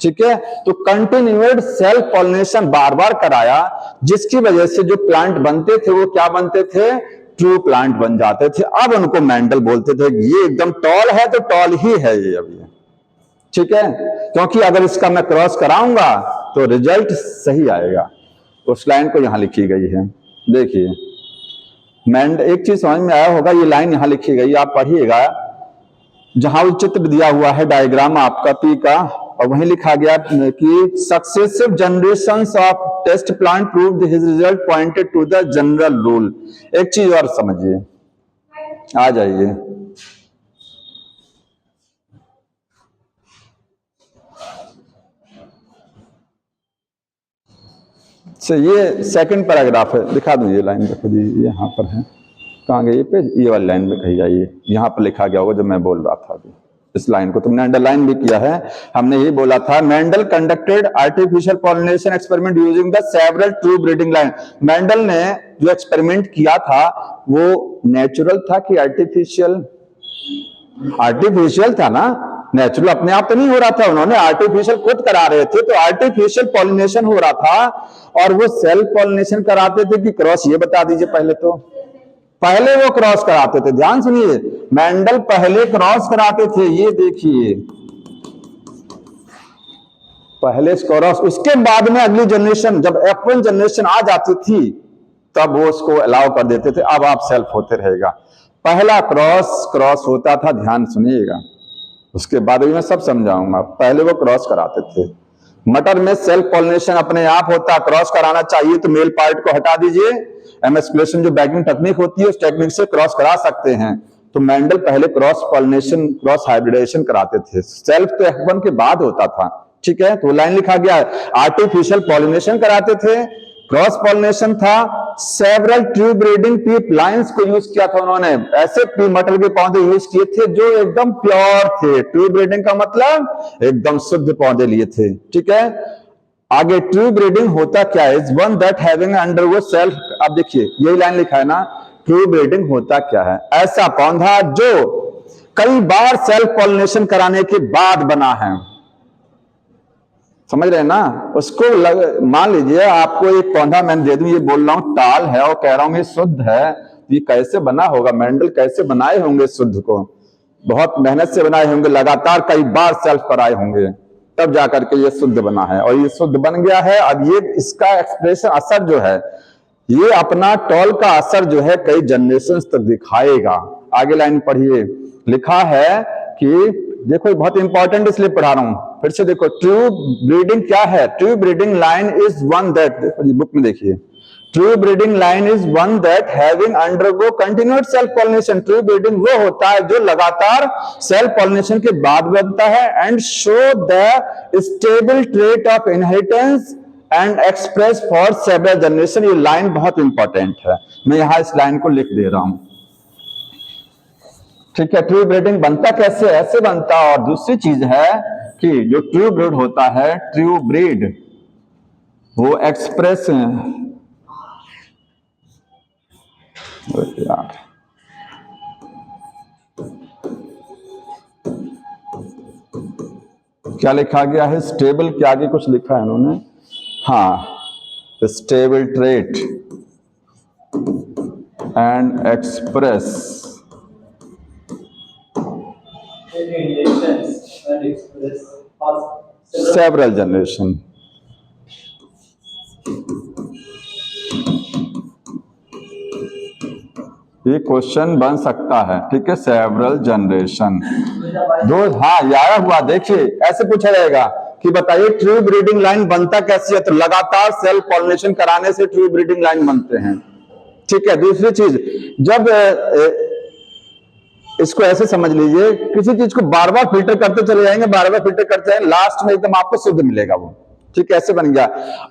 ठीक है। तो कंटिन्यूड सेल्फ पॉलिनेशन बार बार कराया, जिसकी वजह से जो प्लांट बनते थे वो क्या बनते थे, ट्रू प्लांट बन जाते थे। अब उनको मेंडल बोलते थे ये एकदम टॉल है तो टॉल ही है ये अभी, ठीक है, क्योंकि अगर इसका मैं क्रॉस कराऊंगा तो रिजल्ट सही आएगा। उस लाइन को यहां लिखी गई है, देखिए एक चीज समझ में आया होगा, ये लाइन यहां लिखी गई, आप पढ़िएगा, जहां वो चित्र दिया हुआ है डायग्राम आपका पी का, और वहीं लिखा गया कि successive generations of test plant proved his result pointed to the general rule. एक चीज और समझिए, आ जाइए, से ये सेकंड पैराग्राफ है, दिखा दूं ये लाइन, देखो जी ये यहाँ पर है, कहाँ गई पेज, ये वाली लाइन में कही जाइए, यहाँ पर लिखा गया होगा जो मैं बोल रहा था अभी, इस लाइन को तुमने अंडरलाइन भी किया है, हमने यही बोला था, Mendel conducted artificial pollination experiment using the several true breeding line. Mendel ने जो एक्सपेरिमेंट किया था वो नेचुरल था कि आर्टिफिशियल? आर्टिफिशियल था ना, नेचुरल अपने आप तो नहीं हो रहा था, उन्होंने आर्टिफिशियल खुद करा रहे थे, तो आर्टिफिशियल पॉलिनेशन हो रहा था, और वो सेल्फ पॉलिनेशन कराते थे कि क्रॉस, ये बता दीजिए पहले, तो पहले वो क्रॉस कराते थे, ध्यान सुनिए, मेंडल पहले क्रॉस कराते थे, ये देखिए पहले क्रॉस, उसके बाद में अगली जनरेशन जब F1 जनरेशन आ जाती थी तब वो उसको अलाउ कर देते थे, अब आप सेल्फ होते रहेगा। पहला क्रॉस होता था, ध्यान सुनिएगा, उसके बाद भी मैं सब समझाऊंगा। पहले वो क्रॉस कराते थे। मटर में सेल्फ पॉलिनेशन अपने आप होता, क्रॉस कराना चाहिए तो मेल पार्ट को हटा दीजिए, एमस्कुलेशन जो बैगिंग टेक्निक होती है उस टेक्निक से क्रॉस करा सकते हैं। तो मेंडल पहले क्रॉस पॉलिनेशन, क्रॉस हाइब्रिडेशन कराते थे। सेल्फ तो F1 के बाद होता था, ठीक है। तो लाइन लिखा गया है, आर्टिफिशियल पॉलिनेशन कराते थे, क्रॉस पॉलिनेशन था। Several true breeding P plants को यूज किया था उन्होंने, ऐसे पी मटर के पौधे यूज किए थे जो एकदम प्योर थे। ट्रू ब्रीडिंग का मतलब एकदम शुद्ध पौधे लिए थे, ठीक है। आगे ट्रू ब्रीडिंग होता क्या है, is one that having undergo self, अब देखिए यही लाइन लिखा है ना, ट्रू ब्रीडिंग होता क्या है, ऐसा पौधा जो कई बार सेल्फ पॉलिनेशन कराने के बाद बना है। समझ रहे हैं ना, उसको मान लीजिए आपको एक पौधा मैं दे दूं, ये बोल रहा हूं टाल है और कह रहा हूं ये शुद्ध है, तो ये कैसे बना होगा, मेंडल कैसे बनाए होंगे शुद्ध को, बहुत मेहनत से बनाए होंगे, लगातार कई बार सेल्फ कराए होंगे, तब जाकर के ये शुद्ध बना है। और ये शुद्ध बन गया है। अब ये इसका एक्सप्रेशन असर जो है, ये अपना टॉल का असर जो है कई जनरेशन तक दिखाएगा। आगे लाइन पढ़िए, लिखा है कि देखो बहुत इंपॉर्टेंट इसलिए पढ़ा रहा हूं, फिर से देखो, ट्रू ब्रीडिंग क्या है, true breeding line is one that, book में देखिए, true breeding line is one that having undergo continued self pollination. True breeding वो होता है जो लगातार सेल्फ पॉलिनेशन के बाद बनता है, and show the stable trait of inheritance and express for several generation. ये लाइन बहुत इंपॉर्टेंट है, मैं यहां इस लाइन को लिख दे रहा हूं, ठीक है। ट्रू ब्रीडिंग बनता कैसे, ऐसे बनता। और दूसरी चीज है कि जो ट्रू ब्रीड होता है, ट्रू ब्रीड वो एक्सप्रेस, क्या लिखा गया है, स्टेबल के आगे कुछ लिखा है इन्होंने, हाँ, stable trait and express several generation. ये क्वेश्चन बन सकता है, ठीक है, सेवरल जनरेशन दो, हाँ आया हुआ, देखिए ऐसे पूछा जाएगा कि बताइए ट्रू ब्रीडिंग लाइन बनता कैसे है, तो लगातार सेल्फ पॉलिनेशन कराने से ट्रू ब्रीडिंग लाइन बनते हैं, ठीक है। दूसरी चीज, जब इसको ऐसे समझ लीजिए, किसी चीज को बार बार फिल्टर करते चले जाएंगे, बार बार फिल्टर करते जाएंगे, लास्ट में एकदम आपको शुद्ध मिलेगा वो, ठीक है, ऐसे बन गया।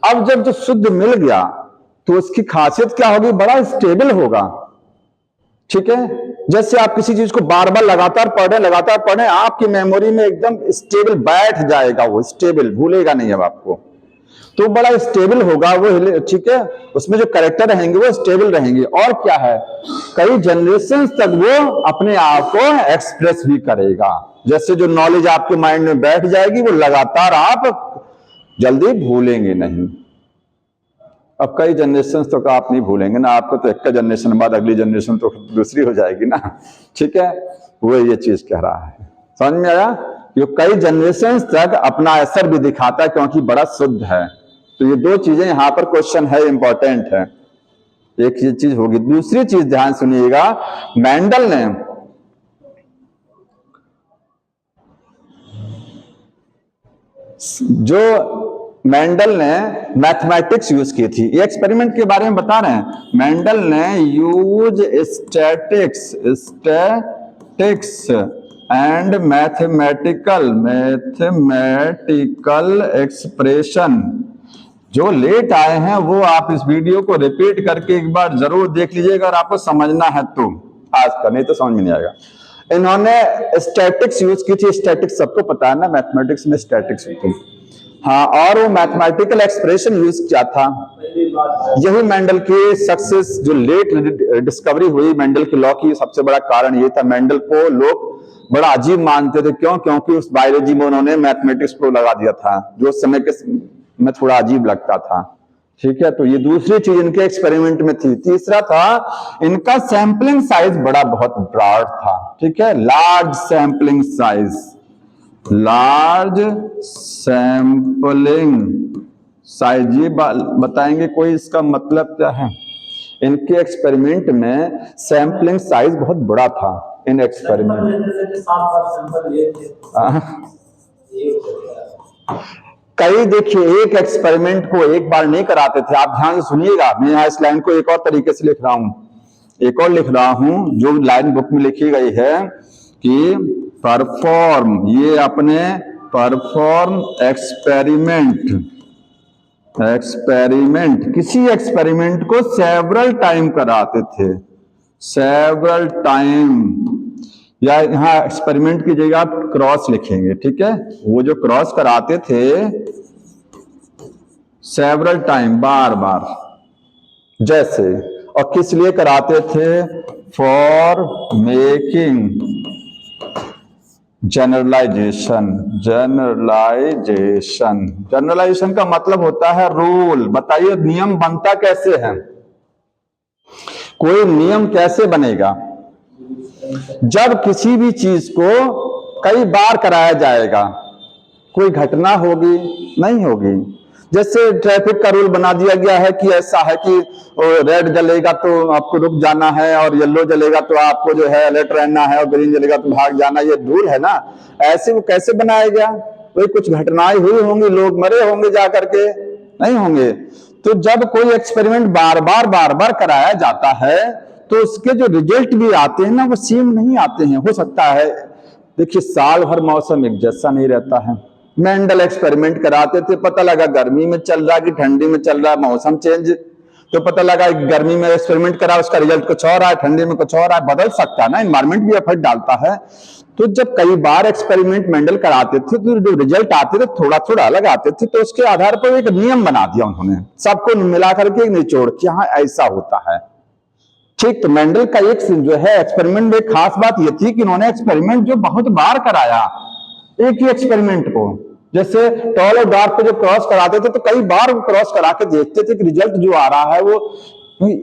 अब जब जो शुद्ध मिल गया तो उसकी खासियत क्या होगी, बड़ा स्टेबल होगा, ठीक है। जैसे आप किसी चीज को बार बार लगातार पढ़ें, आपकी मेमोरी में एकदम स्टेबल बैठ जाएगा, वो स्टेबल, भूलेगा नहीं अब आपको, तो बड़ा स्टेबल होगा वो, ठीक है। उसमें जो कैरेक्टर रहेंगे वो स्टेबल रहेंगे, और क्या है, कई जनरेशन तक वो अपने आप को एक्सप्रेस भी करेगा। जैसे जो नॉलेज आपके माइंड में बैठ जाएगी वो लगातार आप जल्दी भूलेंगे नहीं। अब कई जनरेशन तो आप नहीं भूलेंगे ना, आपको तो एक जनरेशन बाद अगली जनरेशन तो दूसरी हो जाएगी ना, ठीक है। वो ये चीज कह रहा है, समझ में आया, ये कई जनरेशन तक अपना असर भी दिखाता है क्योंकि बड़ा शुद्ध है। तो ये दो चीजें यहां पर क्वेश्चन है, इंपॉर्टेंट है, एक ये चीज होगी। दूसरी चीज ध्यान सुनिएगा, मेंडल ने मैथमेटिक्स यूज की थी, ये एक्सपेरिमेंट के बारे में बता रहे हैं। मेंडल ने use statics and mathematical expression, जो लेट आए हैं वो आप इस वीडियो को रिपीट करके एक बार जरूर देख लीजिएगा, अगर आपको समझना है तो, आज का नहीं तो समझ में नहीं आएगा। इन्होंने स्टैटिक्स यूज की थी, स्टैटिक्स सबको पता है ना, मैथमेटिक्स में स्टैटिक्स होती है, हाँ, और वो मैथमेटिकल एक्सप्रेशन यूज किया था। यही मेंडल की सक्सेस, जो लेट डिस्कवरी हुई मेंडल के लॉ की, सबसे बड़ा कारण ये था। मेंडल को लोग बड़ा अजीब मानते थे, क्यों, क्योंकि उस बायोलॉजी में उन्होंने मैथमेटिक्स को लगा दिया था, जो उस समय के में थोड़ा अजीब लगता था, ठीक है। तो ये दूसरी चीज इनके एक्सपेरिमेंट में थी। तीसरा था, इनका सैंपलिंग साइज बड़ा बहुत ब्रॉड था, ठीक है, large sampling size, large sampling size, ये बताएंगे कोई इसका मतलब क्या है। इनके एक्सपेरिमेंट में सैंपलिंग साइज बहुत बड़ा था इन एक्सपेरिमेंट। कई देखिए एक एक्सपेरिमेंट को एक बार नहीं कराते थे। आप ध्यान से सुनिएगा, मैं यहाँ इस लाइन को एक और तरीके से लिख रहा हूं, एक और लिख रहा हूं जो लाइन बुक में लिखी गई है कि परफॉर्म, ये अपने परफॉर्म एक्सपेरिमेंट किसी एक्सपेरिमेंट को सेवरल टाइम कराते थे, सेवरल टाइम, या यहाँ एक्सपेरिमेंट की जगह आप क्रॉस लिखेंगे, ठीक है। वो जो क्रॉस कराते थे सेवरल टाइम, बार बार, जैसे, और किस लिए कराते थे? For making generalisation. जनरलाइजेशन का मतलब होता है रूल। बताइए नियम बनता कैसे है? कोई नियम कैसे बनेगा? जब किसी भी चीज को कई बार कराया जाएगा, कोई घटना होगी? नहीं होगी। जैसे ट्रैफिक का रूल बना दिया गया है कि ऐसा है कि रेड जलेगा तो आपको रुक जाना है, और येलो जलेगा तो आपको जो है अलर्ट रहना है, और ग्रीन जलेगा तो भाग जाना, ये रूल है ना। ऐसे वो कैसे बनाया गया? कोई कुछ घटनाएं हुई होंगी, लोग मरे होंगे जा करके, नहीं होंगे। तो जब कोई एक्सपेरिमेंट बार बार कराया जाता है तो उसके जो रिजल्ट भी आते हैं ना, वो सेम नहीं आते हैं। हो सकता है, देखिए साल भर मौसम एक जैसा नहीं रहता है। मेंडल एक्सपेरिमेंट कराते थे, पता लगा गर्मी में चल रहा है कि ठंडी में चल रहा है, मौसम चेंज, तो पता लगा गर्मी में एक्सपेरिमेंट करा, उसका रिजल्ट कुछ और आया, ठंडी में कुछ और आया। बदल सकता है ना, एनवायरमेंट भी एफर्ट डालता है। तो जब कई बार एक्सपेरिमेंट मेंडल कराते थे तो जो रिजल्ट आते थे थोड़ा थोड़ा अलग आते थे, तो उसके आधार पर एक नियम बना दिया उन्होंने, सबको मिलाकर के निचोड़ के, हाँ ऐसा होता है, ठीक। तो मेंडल का एक जो है एक्सपेरिमेंट में एक खास बात यह थी कि उन्होंने एक्सपेरिमेंट जो बहुत बार कराया, एक ही एक्सपेरिमेंट को, जैसे टॉल और डार्क को जो क्रॉस कराते थे तो कई बार क्रॉस करा के देखते थे कि रिजल्ट जो आ रहा है वो,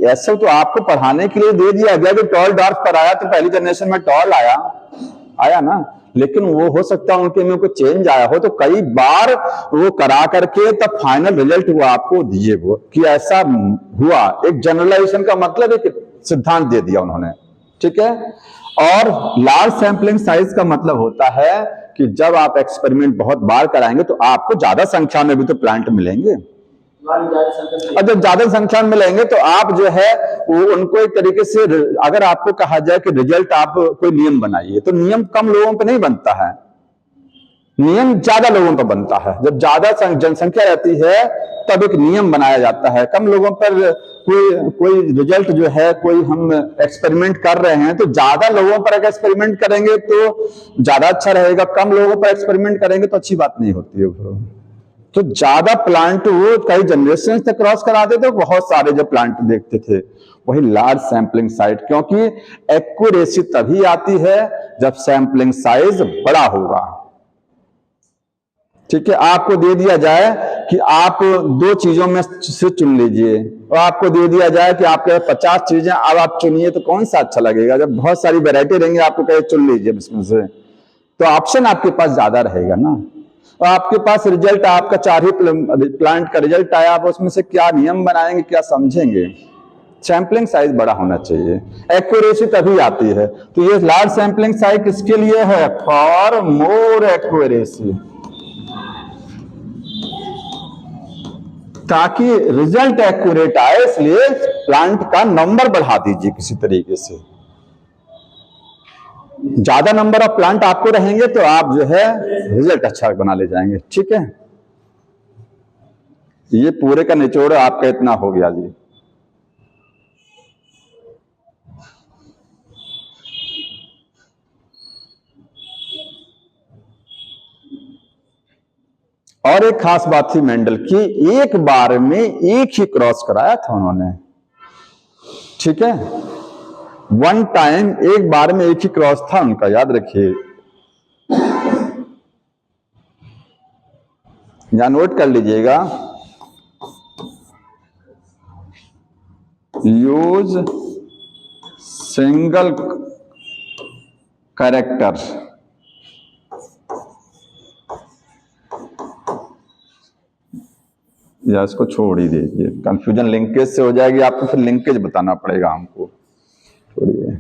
ऐसा तो आपको पढ़ाने के लिए दे दिया गया कि टॉल डार्क कराया तो पहली जनरेशन में टॉल आया ना, लेकिन वो हो सकता है उनके में कोई चेंज आया हो, तो कई बार वो करा करके तब फाइनल रिजल्ट वो आपको दिए, वो कि ऐसा हुआ। एक जनरलाइजेशन का मतलब एक सिद्धांत दे दिया उन्होंने, ठीक है। और लार्ज सैंपलिंग साइज का मतलब होता है कि जब आप एक्सपेरिमेंट बहुत बार कराएंगे तो आपको ज्यादा संख्या में भी तो प्लांट मिलेंगे, और जब ज्यादा संख्या में मिलेंगे तो आप जो है वो उनको एक तरीके से, अगर आपको कहा जाए कि रिजल्ट आप कोई नियम बनाइए, तो नियम कम लोगों पर नहीं बनता है, नियम ज्यादा लोगों पर बनता है। जब ज्यादा जनसंख्या रहती है तब एक नियम बनाया जाता है। कम लोगों पर कोई रिजल्ट जो है, कोई हम एक्सपेरिमेंट कर रहे हैं तो ज्यादा लोगों पर अगर एक्सपेरिमेंट करेंगे तो ज्यादा अच्छा रहेगा, कम लोगों पर एक्सपेरिमेंट करेंगे तो अच्छी बात नहीं होती है। तो ज्यादा प्लांट वो कई जनरेशन तक क्रॉस कराते थे, बहुत सारे जो प्लांट देखते थे, वही लार्ज सैंपलिंग साइज। क्योंकि एक्यूरेसी तभी आती है जब सैंपलिंग साइज बड़ा होगा, ठीक है। आपको दे दिया जाए कि आप 2 चीजों में से चुन लीजिए, और आपको दे दिया जाए कि आपके 50 चीजें, अब आप चुनिए, तो कौन सा अच्छा लगेगा? जब बहुत सारी वैरायटी रहेंगे, आपको कहे चुन लीजिए इसमें से, तो ऑप्शन आपके पास ज्यादा रहेगा ना। और आपके पास रिजल्ट, आपका 4 ही प्लांट का रिजल्ट आया, आप उसमें से क्या नियम बनाएंगे, क्या समझेंगे? सैंपलिंग साइज बड़ा होना चाहिए, एक्यूरेसी तभी आती है। तो ये लार्ज सैंपलिंग साइज किसके लिए है? फॉर मोर एक्यूरेसी, ताकि रिजल्ट एक्यूरेट आए, इसलिए प्लांट का नंबर बढ़ा दीजिए किसी तरीके से। ज्यादा नंबर ऑफ प्लांट आपको रहेंगे तो आप जो है रिजल्ट अच्छा बना ले जाएंगे, ठीक है। ये पूरे का निचोड़ आपका इतना हो गया जी। और एक खास बात थी मेंडल की, एक बार में एक ही क्रॉस कराया था उन्होंने, ठीक है। वन टाइम, एक बार में एक ही क्रॉस था उनका, याद रखिए, या नोट कर लीजिएगा। यूज सिंगल कैरेक्टर, या इसको छोड़ ही दीजिए, कंफ्यूजन लिंकेज से हो जाएगी, आपको फिर लिंकेज बताना पड़ेगा हमको। छोड़िए,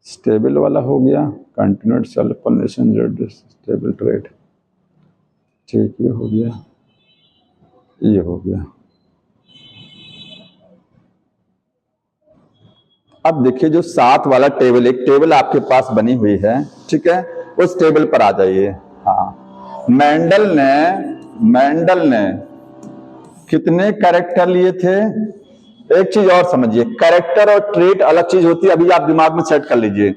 स्टेबल वाला हो गया, continued self pollination stable trade, ठीक, ये हो गया, ये हो गया। अब देखिए जो 7 वाला टेबल, एक टेबल आपके पास बनी हुई है, ठीक है, उस टेबल पर आ जाइए। हाँ, मेंडल ने कितने कैरेक्टर लिए थे? एक चीज और समझिए, कैरेक्टर और ट्रेट अलग चीज होती है, अभी आप दिमाग में सेट कर लीजिए,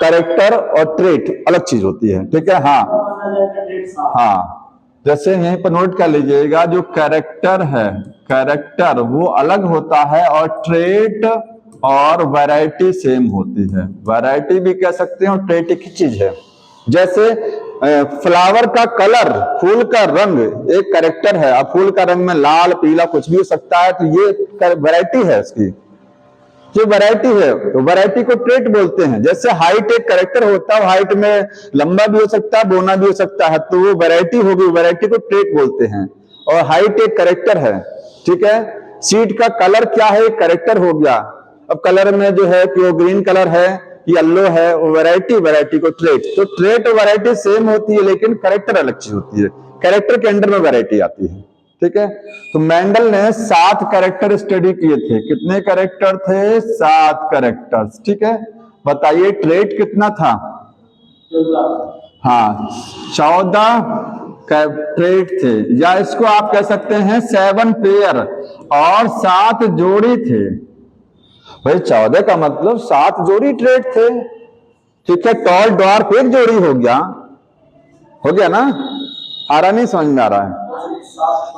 कैरेक्टर और ट्रेट अलग चीज होती है, ठीक है। हाँ, जैसे यहीं पर नोट कर लीजिएगा, जो कैरेक्टर है, कैरेक्टर वो अलग होता है और ट्रेट और वैरायटी सेम होती है। वैरायटी भी कह सकते हैं और ट्रेट एक ही चीज है। जैसे फ्लावर का कलर, फूल का रंग एक कैरेक्टर है, अब फूल का रंग में लाल पीला कुछ भी हो सकता है, तो ये वैरायटी है उसकी, जो वैरायटी है, तो वैरायटी को ट्रेट बोलते हैं। जैसे हाइट एक कैरेक्टर होता है, हाइट में लंबा भी हो सकता है, बोना भी हो सकता है, तो वो वैरायटी होगी, वैरायटी को ट्रेट बोलते हैं। और हाइट एक कैरेक्टर है, ठीक है। सीड का कलर क्या है? एक कैरेक्टर हो गया। अब कलर में जो है कि वो ग्रीन कलर है, येलो है, वो वैरायटी को ट्रेट। तो ट्रेट और वैरायटी सेम होती है, लेकिन कैरेक्टर अलग चीज होती है, कैरेक्टर के अंडर में वैरायटी आती है, ठीक है। तो मेंडल ने 7 कैरेक्टर स्टडी किए थे। कितने कैरेक्टर थे? 7 कैरेक्टर्स, ठीक है। बताइए ट्रेट कितना था? 14। हाँ, 14 ट्रेट थे, या इसको आप कह सकते हैं 7 पेयर और 7 जोड़ी थे। भाई 14 का मतलब 7 जोड़ी ट्रेट थे, ठीक है। टॉल ड्वार्फ एक जोड़ी हो गया ना? आ रहा नहीं, समझ में आ रहा है?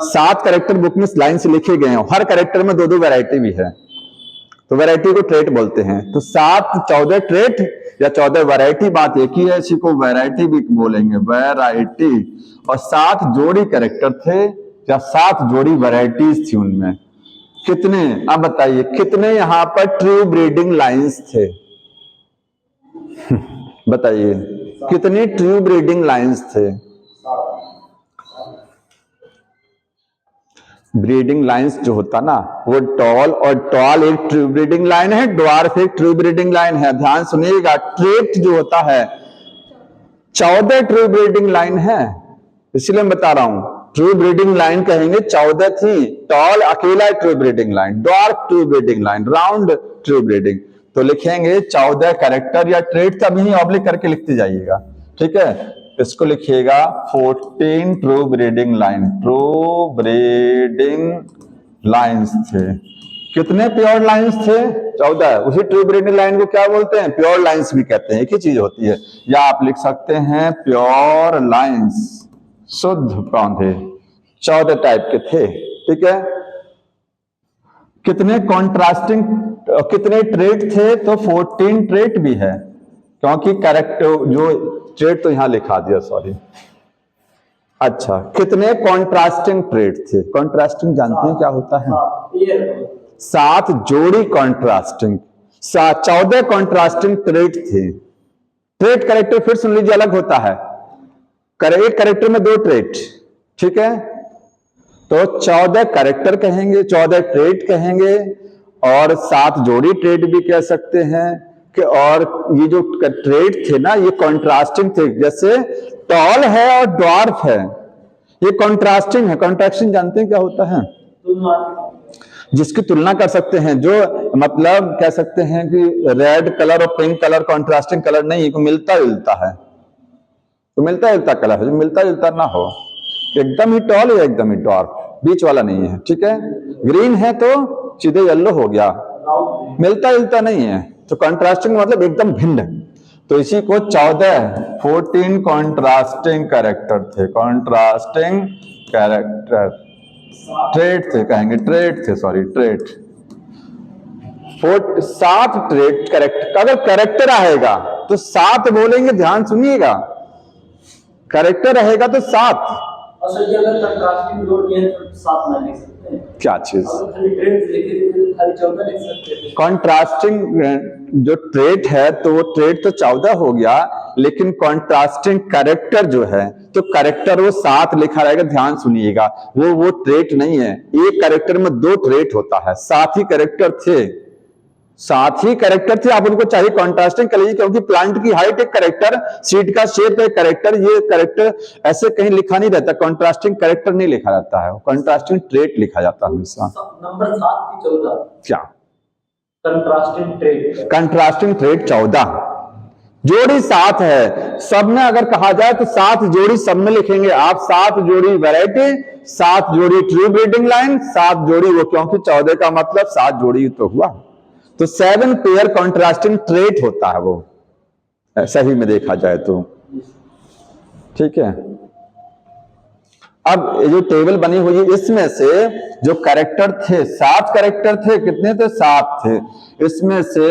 7 कैरेक्टर बुक में लाइन से लिखे गए हैं, हर कैरेक्टर में 2-2 वैरायटी भी है, तो वैरायटी को ट्रेट बोलते हैं। तो 7 14 ट्रेट या 14 वैरायटी, बात एक ही है, इसी को वैरायटी भी बोलेंगे, वैरायटी। और 7 जोड़ी कैरेक्टर थे या 7 जोड़ी वैरायटीज थी उनमें। कितने? अब बताइए कितने यहां पर ट्रू ब्रीडिंग लाइंस थे? बताइए कितनी ट्रू ब्रीडिंग लाइंस थे? ब्रीडिंग लाइंस जो होता ना, वो टॉल, और टॉल एक ट्रू ब्रीडिंग लाइन है, ड्वार्फ एक ट्रू ब्रीडिंग लाइन है। ध्यान सुनिएगा, ट्रेट जो होता है 14 ट्रू ब्रीडिंग लाइन है, इसलिए मैं बता रहा हूं। ट्रू ब्रीडिंग लाइन कहेंगे 14 थी, टॉल अकेला true breeding line, dwarf true breeding line, round true breeding. तो लिखेंगे 14 कैरेक्टर या ट्रेट, तभी ऑब्लिक करके लिखते जाइएगा, ठीक है। इसको लिखिएगा 14 true breeding line, true breeding lines थे। कितने प्योर लाइंस थे? 14। उसी ट्रू ब्रीडिंग लाइन को क्या बोलते हैं? प्योर लाइंस भी कहते हैं, एक ही चीज होती है। या आप लिख सकते हैं प्योर लाइंस, शुद्ध पौधे, 14 टाइप के थे, ठीक है। कितने कॉन्ट्रास्टिंग, कितने ट्रेट थे? तो 14 ट्रेट भी है, क्योंकि कैरेक्टर जो ट्रेट तो यहां लिखा दिया, सॉरी। अच्छा, कितने कॉन्ट्रास्टिंग ट्रेट थे? कॉन्ट्रास्टिंग जानते हैं क्या होता है? 7 जोड़ी कॉन्ट्रास्टिंग, 14 कॉन्ट्रास्टिंग ट्रेट थे। ट्रेट कैरेक्टर फिर सुन लीजिए अलग होता है, एक कैरेक्टर में 2 ट्रेट, ठीक है। तो 14 कैरेक्टर कहेंगे, 14 ट्रेट कहेंगे, और 7 जोड़ी ट्रेट भी कह सकते हैं कि। और ये जो ट्रेट थे ना, ये कॉन्ट्रास्टिंग थे, जैसे टॉल है और ड्वार्फ है, ये कॉन्ट्रास्टिंग है। कॉन्ट्रास्टिंग जानते हैं क्या होता है? जिसकी तुलना कर सकते हैं, जो मतलब कह सकते हैं कि रेड कलर और पिंक कलर कॉन्ट्रास्टिंग कलर नहीं है, मिलता जुलता है, तो मिलता जुलता कलर है, जो मिलता जुलता ना हो, एकदम ही टॉल या एकदम ही ड्वार्फ, बीच वाला नहीं है, ठीक है। ग्रीन है तो सीधे येलो हो गया, मिलता जुलता नहीं है, तो कॉन्ट्रास्टिंग मतलब एकदम भिन्न। तो इसी को 14 कॉन्ट्रास्टिंग कैरेक्टर थे, कॉन्ट्रास्टिंग कैरेक्टर, ट्रेट थे कहेंगे, ट्रेट थे, सॉरी ट्रेट। 7 ट्रेट कैरेक्टर, अगर कैरेक्टर आएगा तो 7 बोलेंगे, ध्यान सुनिएगा, कैरेक्टर रहेगा तो 7। अगर कंट्रास्टिंग जोड़ दिया तो 7 ना लिख सकते हैं। क्या चीज? कॉन्ट्रास्टिंग जो ट्रेट है तो वो ट्रेट तो 14 हो गया, लेकिन कॉन्ट्रास्टिंग कैरेक्टर जो है तो कैरेक्टर वो 7 लिखा रहेगा, ध्यान सुनिएगा। वो ट्रेट नहीं है। एक कैरेक्टर में 2 ट्रेट होता है, 7 ही कैरेक्टर थे, 7 ही कैरेक्टर थे। आप उनको चाहिए कॉन्ट्रास्टिंग कर लीजिए, क्योंकि प्लांट की हाइट एक कैरेक्टर, सीड का शेप एक कैरेक्टर, ये कैरेक्टर ऐसे कहीं लिखा नहीं रहता, कॉन्ट्रास्टिंग कैरेक्टर नहीं लिखा जाता है, कॉन्ट्रास्टिंग ट्रेट लिखा जाता है हमेशा। नंबर 7 की 14 क्या? Contrasting trait. कंट्रास्टिंग ट्रेट 14, जोड़ी 7 है। सब में अगर कहा जाए तो 7 जोड़ी सब में लिखेंगे आप, 7 जोड़ी वैरायटी, 7 जोड़ी ट्रू ब्रीडिंग लाइन, 7 जोड़ी वो, क्योंकि 14 का मतलब 7 जोड़ी तो हुआ, तो 7 पेयर कॉन्ट्रास्टिंग ट्रेट होता है वो, सही में देखा जाए तो। ठीक है, अब ये जो टेबल बनी हुई है इसमें से जो कैरेक्टर थे, 7 कैरेक्टर थे, कितने थे? 7 थे। इसमें से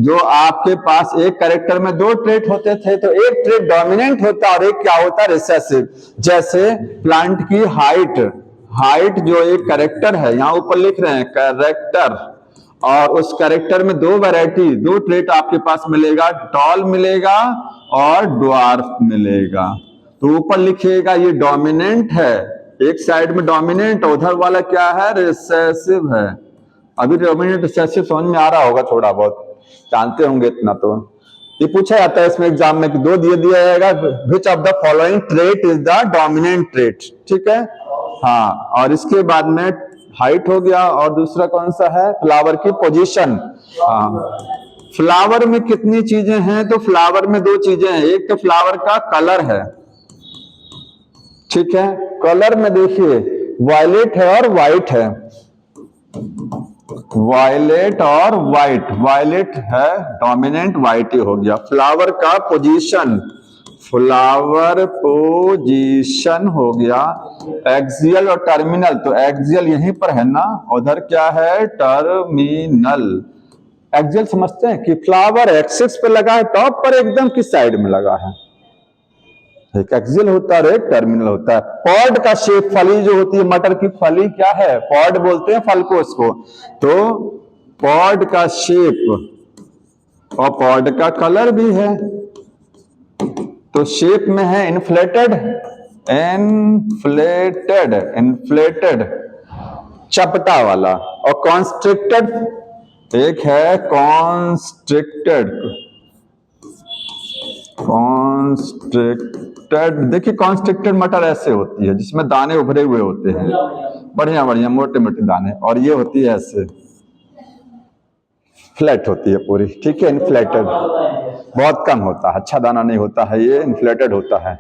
जो आपके पास एक कैरेक्टर में 2 ट्रेट होते थे, तो एक ट्रेट डोमिनेंट होता और एक क्या होता? रिसेसिव। जैसे प्लांट की हाइट जो एक कैरेक्टर है, यहां ऊपर लिख रहे हैं कैरेक्टर, और उस कैरेक्टर में 2 वैरायटी, 2 ट्रेट आपके पास मिलेगा, टॉल मिलेगा और ड्वार्फ मिलेगा। तो ऊपर लिखिएगा ये डोमिनेंट है, एक साइड में डोमिनेंट, उधर वाला क्या है? रिसेसिव है। अभी डोमिनेंट रिसेसिव समझ में आ रहा होगा, थोड़ा बहुत जानते होंगे इतना। तो ये पूछा जाता है इसमें एग्जाम में कि 2 दिया जाएगा, which of the following trait is the dominant trait. ठीक है, हाँ। और इसके बाद में हाइट हो गया, और दूसरा कौन सा है? फ्लावर की पोजीशन। हाँ, फ्लावर में कितनी चीजें हैं? तो फ्लावर में 2 चीजें हैं, एक तो फ्लावर का कलर है, ठीक है, कलर में देखिए वायलेट है और व्हाइट है, वायलेट और व्हाइट, वायलेट है डोमिनेंट, व्हाइट ही हो गया। फ्लावर का पोजीशन, फ्लावर पोजीशन हो गया, एक्सियल और टर्मिनल, तो एक्सियल यहीं पर है ना, उधर क्या है? टर्मिनल। एक्सियल समझते हैं कि फ्लावर एक्सिस पे लगा है, टॉप पर एकदम किस साइड में लगा है, एक एक्सियल होता है, एक टर्मिनल होता है। पॉड का शेप, फली जो होती है, मटर की फली क्या है? पॉड बोलते हैं फल को उसको। तो पॉड का शेप और पॉड का कलर भी है, तो शेप में है इन्फ्लेटेड, इन्फ्लेटेड चपटा वाला, और कॉन्स्ट्रिक्टेड, एक है कॉन्स्ट्रिक्टेड, देखिए कॉन्स्ट्रिक्टेड मटर ऐसे होती है जिसमें दाने उभरे हुए होते हैं, बढ़िया बढ़िया मोटे मोटे दाने, और ये होती है ऐसे फ्लैट होती है पूरी। ठीक है, इन्फ्लेटेड बहुत कम होता है, अच्छा दाना नहीं होता है, ये इन्फ्लेटेड होता है।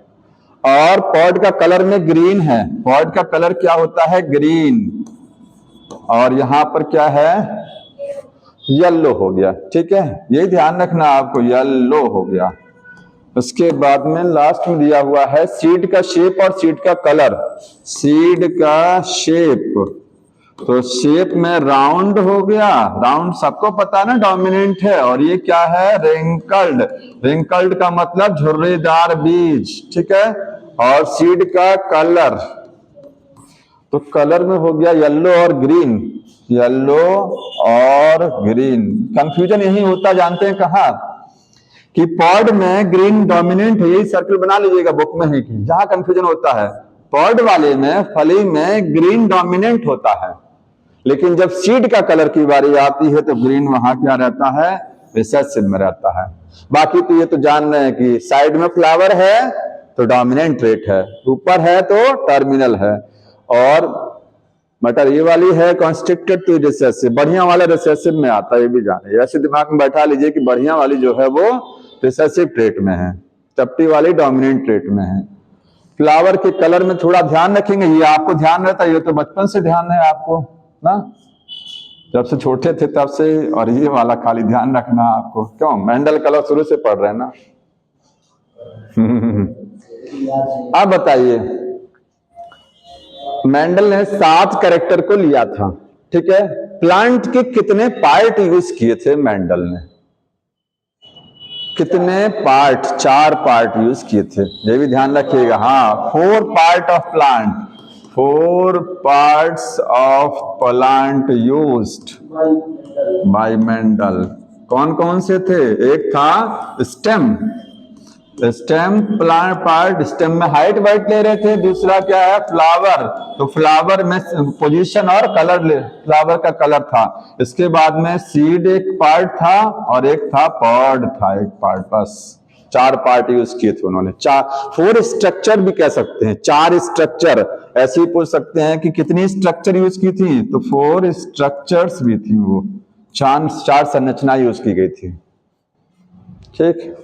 और पॉड का कलर में ग्रीन है, पॉड का कलर क्या होता है? ग्रीन, और यहां पर क्या है? येलो हो गया। ठीक है, यही ध्यान रखना आपको, येलो हो गया। उसके बाद में लास्ट में दिया हुआ है सीड का शेप और सीड का कलर। सीड का शेप, तो शेप में राउंड हो गया, राउंड सबको पता ना डोमिनेंट है, और ये क्या है? रिंकल्ड, रिंकल्ड का मतलब झुर्रीदार बीज। ठीक है, और सीड का कलर, तो कलर में हो गया येलो और ग्रीन, येलो और ग्रीन। कंफ्यूजन यही होता, जानते हैं कहां? कि पॉड में ग्रीन डोमिनेंट है, यही सर्कल बना लीजिएगा बुक में ही, कि जहां कंफ्यूजन होता है पॉड वाले में, फली में ग्रीन डोमिनेंट होता है, लेकिन जब सीड का कलर की बारी आती है तो ग्रीन वहां क्या रहता है? रिसेसिव में रहता है। बाकी तो ये तो जान रहे हैं कि साइड में फ्लावर है तो डोमिनेंट ट्रेट है, ऊपर है तो टर्मिनल है, और मटर ये वाली है कॉन्स्ट्रिक्टेड तो रिसेसिव, बढ़िया वाला रिसेसिव में आता है, ये भी जाने, ऐसे दिमाग में बैठा लीजिए कि बढ़िया वाली जो है वो रिसेसिव ट्रेट में है, चपटी वाली डोमिनेंट ट्रेट में है। फ्लावर के कलर में थोड़ा ध्यान रखेंगे, ये आपको ध्यान रहता है, ये तो बचपन से ध्यान है आपको ना, जब से छोटे थे तब से, और ये वाला खाली ध्यान रखना आपको। क्यों? मेंडल कलर शुरू से पढ़ रहे हैं ना। अब बताइए, मेंडल ने 7 कैरेक्टर को लिया था, ठीक है, प्लांट के कितने पार्ट यूज किए थे मेंडल ने? कितने पार्ट? 4 पार्ट यूज किए थे, ये भी ध्यान रखिएगा। हाँ, 4 part of plant, 4 parts of plant used by Mendel। कौन कौन से थे? एक था stem, stem plant part, stem में हाइट वाइट ले रहे थे। दूसरा क्या है? फ्लावर, तो फ्लावर में पोजीशन और कलर ले, फ्लावर का कलर था। इसके बाद में सीड एक पार्ट था और एक था पॉड था एक पार्ट। बस 4 पार्ट यूज किए थे उन्होंने। 4 स्ट्रक्चर भी कह सकते हैं, 4 स्ट्रक्चर। ऐसे ही पूछ सकते हैं कि कितनी स्ट्रक्चर यूज की थी, तो 4 स्ट्रक्चर्स भी थी, वो 4 संरचना यूज की गई थी। ठीक,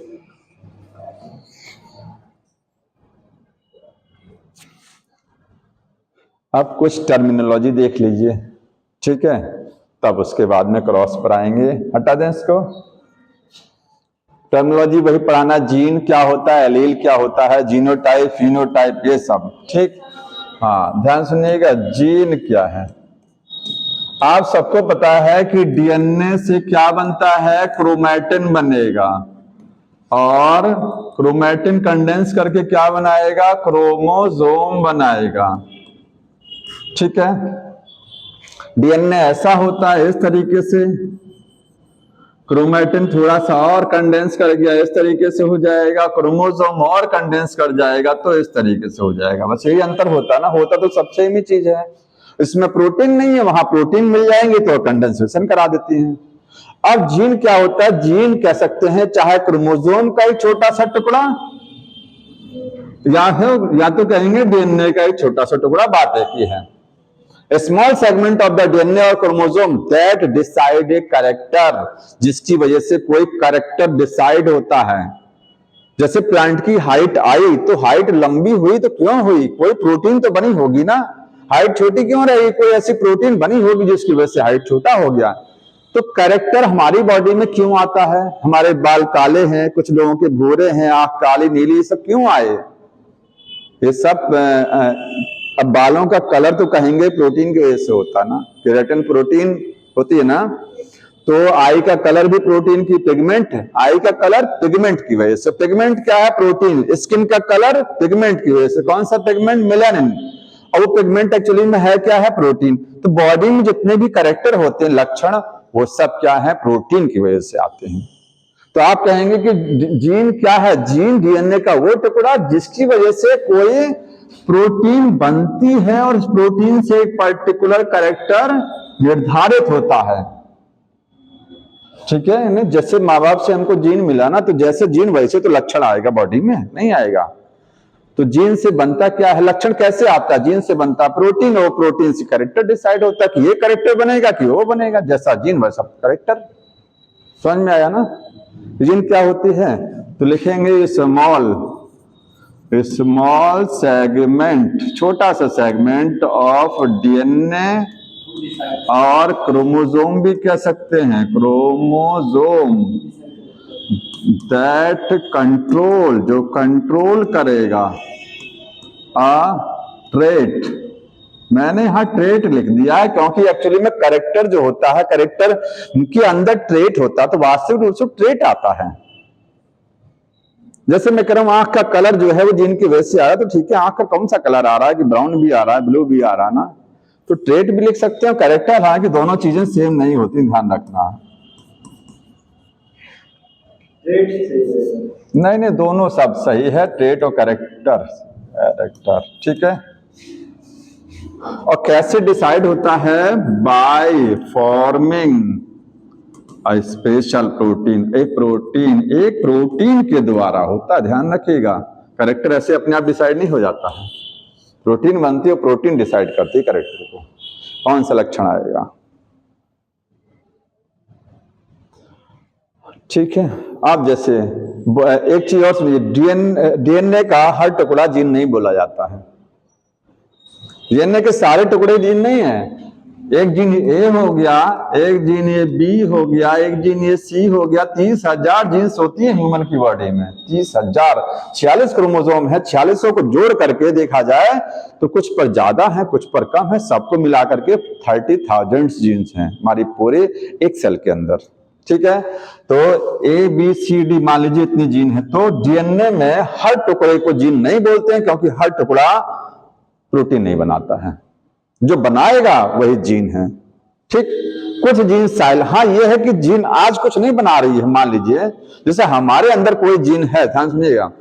अब कुछ टर्मिनोलॉजी देख लीजिए, ठीक है, तब उसके बाद में क्रॉस पर आएंगे। हटा दें इसको। टर्मिनोलॉजी वही पढ़ाना, जीन क्या होता है, एलील क्या होता है, जीनोटाइप, फिनोटाइप, ये सब। ठीक, हाँ ध्यान सुनिएगा। जीन क्या है? आप सबको पता है कि डीएनए से क्या बनता है? क्रोमैटिन बनेगा, और क्रोमैटिन कंडेंस करके क्या बनाएगा? क्रोमोसोम बनाएगा। ठीक है, डीएनए ऐसा होता है इस तरीके से, क्रोमैटिन थोड़ा सा और कंडेंस कर गया इस तरीके से हो जाएगा, क्रोमोसोम और कंडेंस कर जाएगा तो इस तरीके से हो जाएगा। बस यही अंतर होता है ना, होता तो सब सेम ही चीज है। इसमें प्रोटीन नहीं है, वहां प्रोटीन मिल जाएंगे तो कंडेंसेशन करा देती हैं। अब जीन क्या होता है? जीन कह सकते हैं चाहे क्रोमोसोम का एक छोटा सा टुकड़ा, या तो कहेंगे डीएनए का एक छोटा सा टुकड़ा, बात एक ही है। A small segment of the DNA और chromosome that decide a character, जिसकी वजह से कोई कैरेक्टर डिसाइड होता है। जैसे प्लांट की हाइट आई तो हाइट लंबी हुई तो क्यों हुई? कोई प्रोटीन तो बनी होगी ना। हाइट छोटी क्यों रहेगी? कोई ऐसी प्रोटीन बनी होगी जिसकी वजह से हाइट छोटा हो गया। तो कैरेक्टर हमारी बॉडी में क्यों आता है? हमारे बाल काले हैं, कुछ लोगों के भूरे हैं, आंख काली नीली, ये सब क्यों आए? ये सब अब बालों का कलर तो कहेंगे प्रोटीन की वजह से होता है ना, केराटिन प्रोटीन होती है ना। तो आई का कलर भी प्रोटीन की, पिगमेंट है, आई का कलर पिगमेंट की वजह से। पिगमेंट क्या है? प्रोटीन। स्किन का कलर पिगमेंट की वजह से। कौन सा पिगमेंट? मेलानिन। और वो पिगमेंट एक्चुअली में है क्या? है प्रोटीन। तो बॉडी में जितने भी कैरेक्टर होते हैं, लक्षण, वो सब क्या है? प्रोटीन की वजह से आते हैं। तो आप कहेंगे कि जीन क्या है? जीन डीएनए का वो टुकड़ा जिसकी वजह से कोई प्रोटीन बनती है और उस प्रोटीन से एक पर्टिकुलर कैरेक्टर निर्धारित होता है। ठीक है, जैसे माँ बाप से हमको जीन मिला ना, तो जैसे जीन वैसे तो लक्षण आएगा बॉडी में, नहीं आएगा। तो जीन से बनता क्या है? लक्षण कैसे आता है? जीन से बनता प्रोटीन, और प्रोटीन से कैरेक्टर डिसाइड होता है कि ये कैरेक्टर बनेगा कि वो बनेगा। जैसा जीन वैसा कैरेक्टर। समझ में आया ना? जीन क्या होती है? तो लिखेंगे स्मॉल सेगमेंट, छोटा सा सेगमेंट ऑफ डीएनए, और क्रोमोसोम भी कह सकते हैं, क्रोमोसोम, दैट कंट्रोल, जो कंट्रोल करेगा ट्रेट। मैंने यहां ट्रेट लिख दिया है क्योंकि एक्चुअली में कैरेक्टर जो होता है, कैरेक्टर के अंदर ट्रेट होता है, तो वास्तविक रूप से ट्रेट आता है। जैसे मैं कह रहा हूं आंख का कलर जो है वो जीन की वजह से आ रहा है, तो ठीक है, आंख का कौन सा कलर आ रहा है कि ब्राउन भी आ रहा है, ब्लू भी आ रहा है ना, तो ट्रेट भी लिख सकते हैं। कैरेक्टर, हालांकि दोनों चीजें सेम नहीं होती, ध्यान रखना। नहीं, दोनों सब सही है, ट्रेट और कैरेक्टर। ठीक है। और कैसे डिसाइड होता है? By forming special protein. एक प्रोटीन के द्वारा होता है, ध्यान रखिएगा। कैरेक्टर ऐसे अपने आप डिसाइड नहीं हो जाता है, प्रोटीन बनती है, प्रोटीन डिसाइड करती है कैरेक्टर को, कौन सा लक्षण आएगा। ठीक है। अब जैसे एक चीज और सुनिए, डीएनए का हर टुकड़ा जीन नहीं बोला जाता है। डीएनए के सारे टुकड़े जीन नहीं है। एक जीन ए हो गया, एक जीन ये बी हो गया, एक जीन ये सी हो गया। 30,000 जीन्स होती है ह्यूमन की बॉडी में, 30,000। 46 क्रोमोसोम है, 46 को जोड़ करके देखा जाए तो कुछ पर ज्यादा है, कुछ पर कम है, सबको मिला करके 30,000 जीन्स हैं हमारी पूरे एक सेल के अंदर। ठीक है। तो ए बी सी डी मान लीजिए इतनी जीन है। तो डीएनए में हर टुकड़े को जीन नहीं बोलते हैं, क्योंकि हर टुकड़ा प्रोटीन नहीं बनाता है, जो बनाएगा वही जीन है। ठीक, कुछ जीन हाँ ये है कि जीन आज कुछ नहीं बना रही है। मान लीजिए जैसे हमारे अंदर कोई जीन है, ध्यान समझिएगा,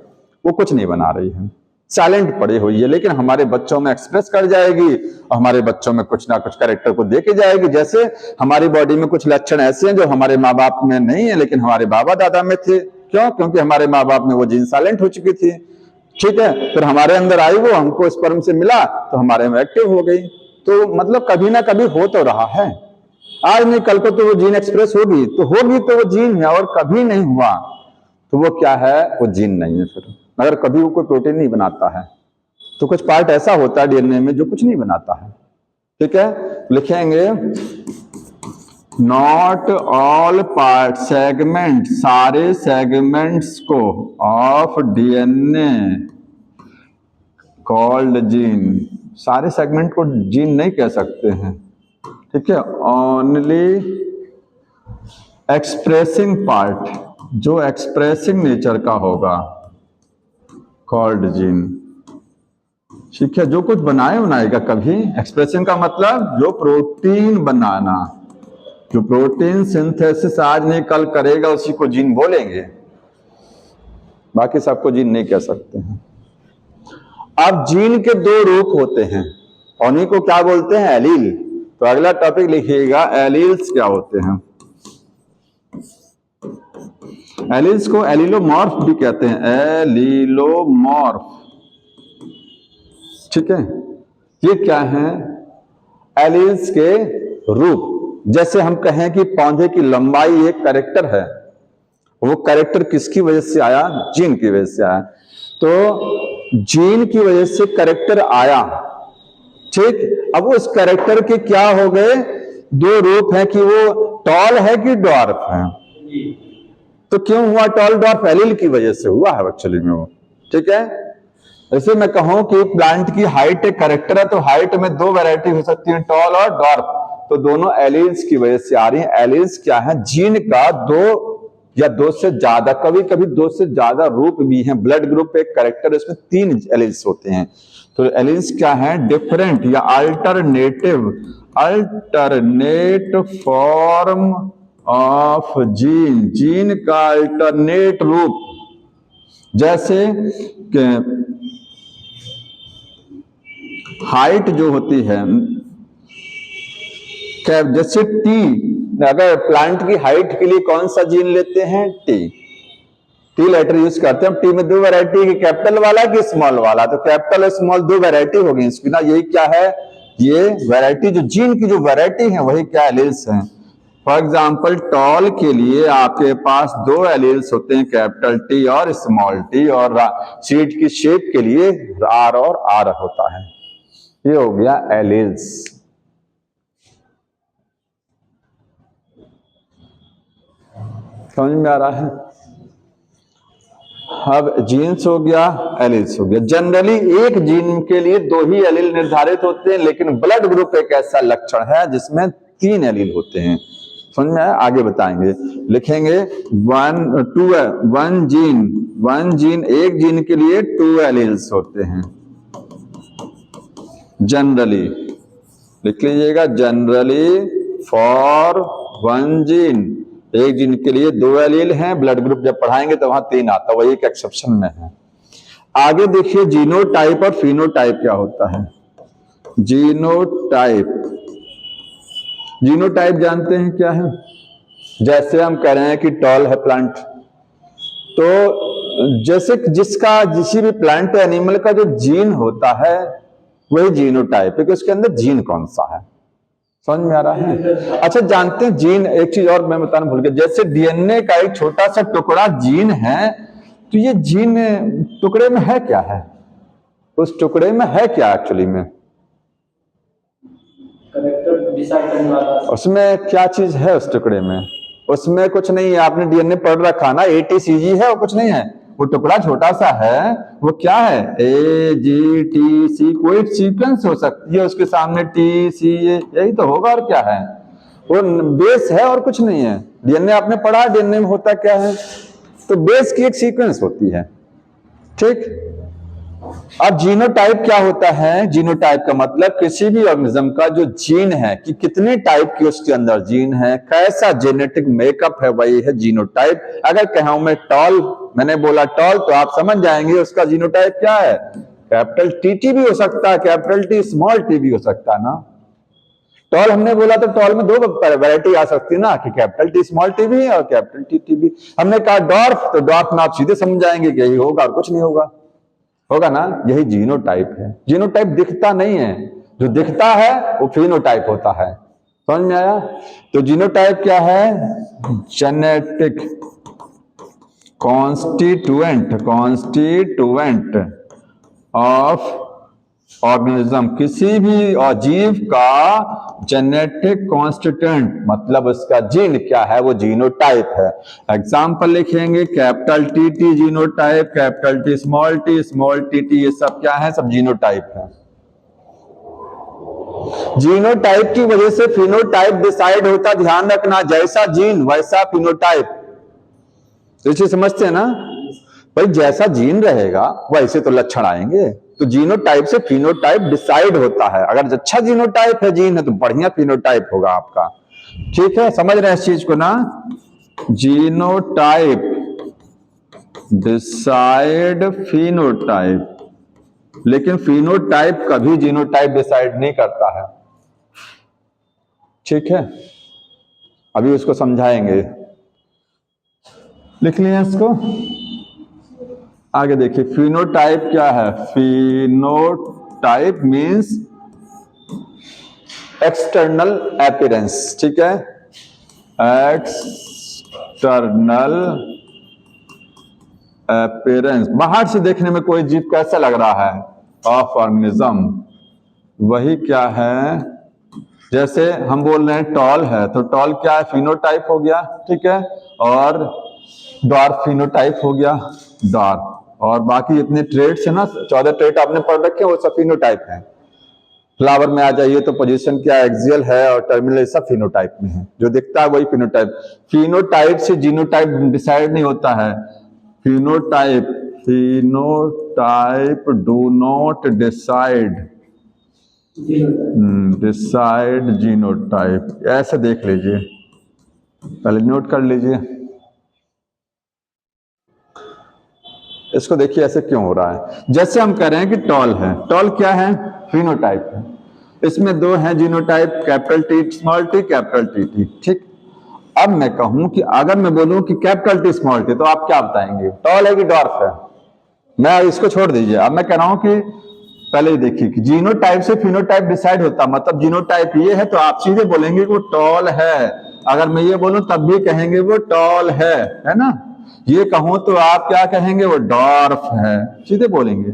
वो कुछ नहीं बना रही है, साइलेंट पड़ी हुई है, लेकिन हमारे बच्चों में एक्सप्रेस कर जाएगी और हमारे बच्चों में कुछ ना कुछ कैरेक्टर को देके जाएगी। जैसे हमारी बॉडी में कुछ लक्षण ऐसे हैं जो हमारे माँ बाप में नहीं है लेकिन हमारे बाबा दादा में थे। क्यों? क्योंकि हमारे माँ बाप में वो जीन साइलेंट हो चुकी थी। ठीक है, फिर हमारे अंदर आई, वो हमको स्पर्म से मिला तो हमारे में एक्टिव हो गई। तो मतलब कभी ना कभी हो तो रहा है, आज नहीं कल को तो वो जीन एक्सप्रेस होगी तो वो जीन है, और कभी नहीं हुआ तो वो क्या है? वो जीन नहीं है। फिर अगर कभी वो कोई प्रोटीन नहीं बनाता है तो कुछ पार्ट ऐसा होता है डीएनए में जो कुछ नहीं बनाता है। ठीक है, लिखेंगे नॉट ऑल पार्ट सेगमेंट, सारे सेगमेंट्स को ऑफ डीएनए कॉल्ड जीन, सारे सेगमेंट को जीन नहीं कह सकते हैं। ठीक है, ओनली एक्सप्रेसिंग पार्ट, जो एक्सप्रेसिंग नेचर का होगा कॉल्ड जीन। ठीक है, जो कुछ बनाएगा कभी, एक्सप्रेसिंग का मतलब जो प्रोटीन बनाना, जो प्रोटीन सिंथेसिस आज नहीं कल करेगा उसी को जीन बोलेंगे, बाकी सबको जीन नहीं कह सकते हैं। अब जीन के दो रूप होते हैं, उन्हीं को क्या बोलते हैं? एलील। तो अगला टॉपिक लिखिएगा, एलील्स क्या होते हैं। एलील्स को एलीलोमॉर्फ भी कहते हैं, एलीलोमॉर्फ। ठीक है, ये क्या है? एलील्स के रूप। जैसे हम कहें कि पौधे की लंबाई एक कैरेक्टर है, वो कैरेक्टर किसकी वजह से आया? जीन की वजह से आया। तो जीन की वजह से कैरेक्टर आया। ठीक, अब उस कैरेक्टर के क्या हो गए? दो रूप है कि वो टॉल है कि ड्वार्फ है। तो क्यों हुआ टॉल ड्वार्फ? एलील की वजह से हुआ है एक्चुअली में वो। ठीक है, जैसे मैं कहूं कि प्लांट की हाइट एक कैरेक्टर है, तो हाइट में दो वैरायटी हो सकती है, टॉल और ड्वार्फ। तो दोनों एलील्स की वजह से आ रही है। एलील्स क्या है? जीन का दो या दो से ज्यादा, कभी कभी दो से ज्यादा रूप भी हैं। ब्लड ग्रुप एक कैरेक्टर, इसमें 3 एलील्स होते हैं। तो एलील्स क्या है? डिफरेंट या alternate form of gene, gene का अल्टरनेट रूप। जैसे हाइट जो होती है, जैसे टी, अगर प्लांट की हाइट के लिए कौन सा जीन लेते हैं? टी लेटर यूज करते हैं। टी में दो वैरायटी की, कैपिटल वाला कि स्मॉल वाला। तो कैपिटल और स्मॉल दो वैरायटी होगी इसकी ना। यही क्या है? ये वैरायटी, जो जीन की जो वैरायटी है वही क्या? एलील्स हैं। फॉर एग्जाम्पल टॉल के लिए आपके पास दो एलील्स होते हैं, कैपिटल टी और स्मॉल टी। और सीड की शेप के लिए आर और आर होता है। ये हो गया एलील्स। समझ में आ रहा है? अब जीन्स हो गया, एलील्स हो गया। जनरली एक जीन के लिए दो ही एलील निर्धारित होते हैं, लेकिन ब्लड ग्रुप एक ऐसा लक्षण है जिसमें 3 एलील होते हैं। समझ में आया? आगे बताएंगे, लिखेंगे वन जीन, एक जीन के लिए 2 एलील्स होते हैं जनरली। लिख लीजिएगा, जनरली फॉर वन जीन, एक जीन के लिए 2 एलील हैं। ब्लड ग्रुप जब पढ़ाएंगे तो वहां 3 आता, वही एक एक्सेप्शन में है। आगे देखिए, जीनोटाइप और फिनोटाइप क्या होता है। जीनोटाइप जानते हैं क्या है? जैसे हम कह रहे हैं कि टॉल है प्लांट, तो जैसे किसी भी प्लांट एनिमल का जो जीन होता है वही जीनोटाइप है कि उसके अंदर जीन कौन सा है। समझ में आ रहा है? अच्छा, जानते हैं जीन, एक चीज और मैं बताना भूल गया, जैसे डीएनए का एक छोटा सा टुकड़ा जीन है, तो ये जीन टुकड़े में है क्या? है उस टुकड़े में है क्या एक्चुअली में? उसमें क्या चीज है उस टुकड़े में? उसमें कुछ नहीं है। आपने डीएनए पढ़ रखा ना, ATCG है, वो कुछ नहीं है। वो टुकड़ा छोटा सा है, वो क्या है? AGTC, कोई सीक्वेंस हो सकती है उसके सामने, TCA, यही तो होगा और क्या है? वो बेस है और कुछ नहीं है। डीएनए आपने पढ़ा, डीएनए में होता क्या है? तो बेस की एक सीक्वेंस होती है। ठीक, अब जीनोटाइप क्या होता है? जीनोटाइप का मतलब किसी भी ऑर्गेनिज्म का जो जीन है कि कितने टाइप के उसके अंदर जीन है, कैसा जेनेटिक मेकअप है, वही है जीनोटाइप। अगर कहूं मैं टॉल, मैंने बोला टॉल, तो आप समझ जाएंगे उसका जीनोटाइप क्या है। कैपिटल टी भी हो सकता है, कैपिटल टी स्मॉल टी भी हो सकता है ना। टॉल हमने बोला तो टॉल में दो वैरायटी आ सकती है ना, कि कैपिटल टी स्मॉल टी भी और कैपिटल टी भी। हमने कहा डॉर्फ, तो डॉर्फ में आप सीधे समझ जाएंगे कि यही होगा और कुछ नहीं होगा, होगा ना। यही जीनोटाइप है। जीनोटाइप दिखता नहीं है, जो दिखता है वो फिनोटाइप होता है। समझ में आया? तो जीनोटाइप क्या है? जेनेटिक कॉन्स्टिट्यूएंट ऑफ ऑर्गेनिज्म, किसी भी जीव का जेनेटिक कॉन्स्टिट्यूएंट मतलब उसका जीन क्या है, वो जीनोटाइप है। एग्जाम्पल लिखेंगे, capital T genotype, capital T small T, ये सब क्या है? सब जीनोटाइप है। जीनोटाइप की वजह से फिनोटाइप डिसाइड होता। ध्यान रखना, जैसा जीन वैसा फिनोटाइप। तो चीज समझते हैं ना भाई, जैसा जीन रहेगा वैसे तो लक्षण आएंगे। तो जीनोटाइप से फिनोटाइप डिसाइड होता है। अगर अच्छा जीनोटाइप है, जीन है, तो बढ़िया फिनोटाइप होगा आपका। ठीक है, समझ रहे हैं इस चीज को ना। जीनोटाइप डिसाइड फिनोटाइप, लेकिन फिनोटाइप कभी जीनोटाइप डिसाइड नहीं करता है। ठीक है, अभी उसको समझाएंगे। लिख लिया इसको, आगे देखिए। फिनोटाइप क्या है? Phenotype means external appearance. ठीक है, एक्सटर्नल अपीयरेंस, बाहर से देखने में कोई जीव कैसा लग रहा है, ऑफ ऑर्गेनिज्म। वही क्या है, जैसे हम बोल रहे हैं टॉल है, तो टॉल क्या है? फिनोटाइप हो गया। ठीक है, और डॉर्फ फिनोटाइप हो गया, डॉर्फ। और बाकी इतने ट्रेड्स है ना, 14 ट्रेड आपने पढ़ रखे हैं, वो सब फिनोटाइप है। फ्लावर में आ जाइए तो पोजीशन क्या एक्सियल है और टर्मिनल, सब फिनोटाइप में है। जो दिखता है वही फिनोटाइप। फिनोटाइप से जीनोटाइप डिसाइड नहीं होता है। Phenotype do not decide genotype. ऐसे देख लीजिए, पहले नोट कर लीजिए इसको। देखिए ऐसे क्यों हो रहा है। जैसे हम कह रहे हैं कि टॉल है, टॉल क्या है? फिनोटाइप है। इसमें दो हैं genotype, capital T small T, capital T. ठीक, अब मैं कहूं कि अगर मैं बोलूं कि कैपिटल टी स्मॉल टी, तो आप क्या बताएंगे? टॉल है कि डॉर्फ है? मैं इसको छोड़ दीजिए, अब मैं कह रहा हूं कि पहले देखिए कि जीनोटाइप से फिनोटाइप डिसाइड होता, मतलब जीनोटाइप ये है तो आप सीधे बोलेंगे वो टॉल है। अगर मैं ये बोलूं तब भी कहेंगे वो टॉल है ना। ये कहूं तो आप क्या कहेंगे? वो डॉर्फ है, सीधे बोलेंगे।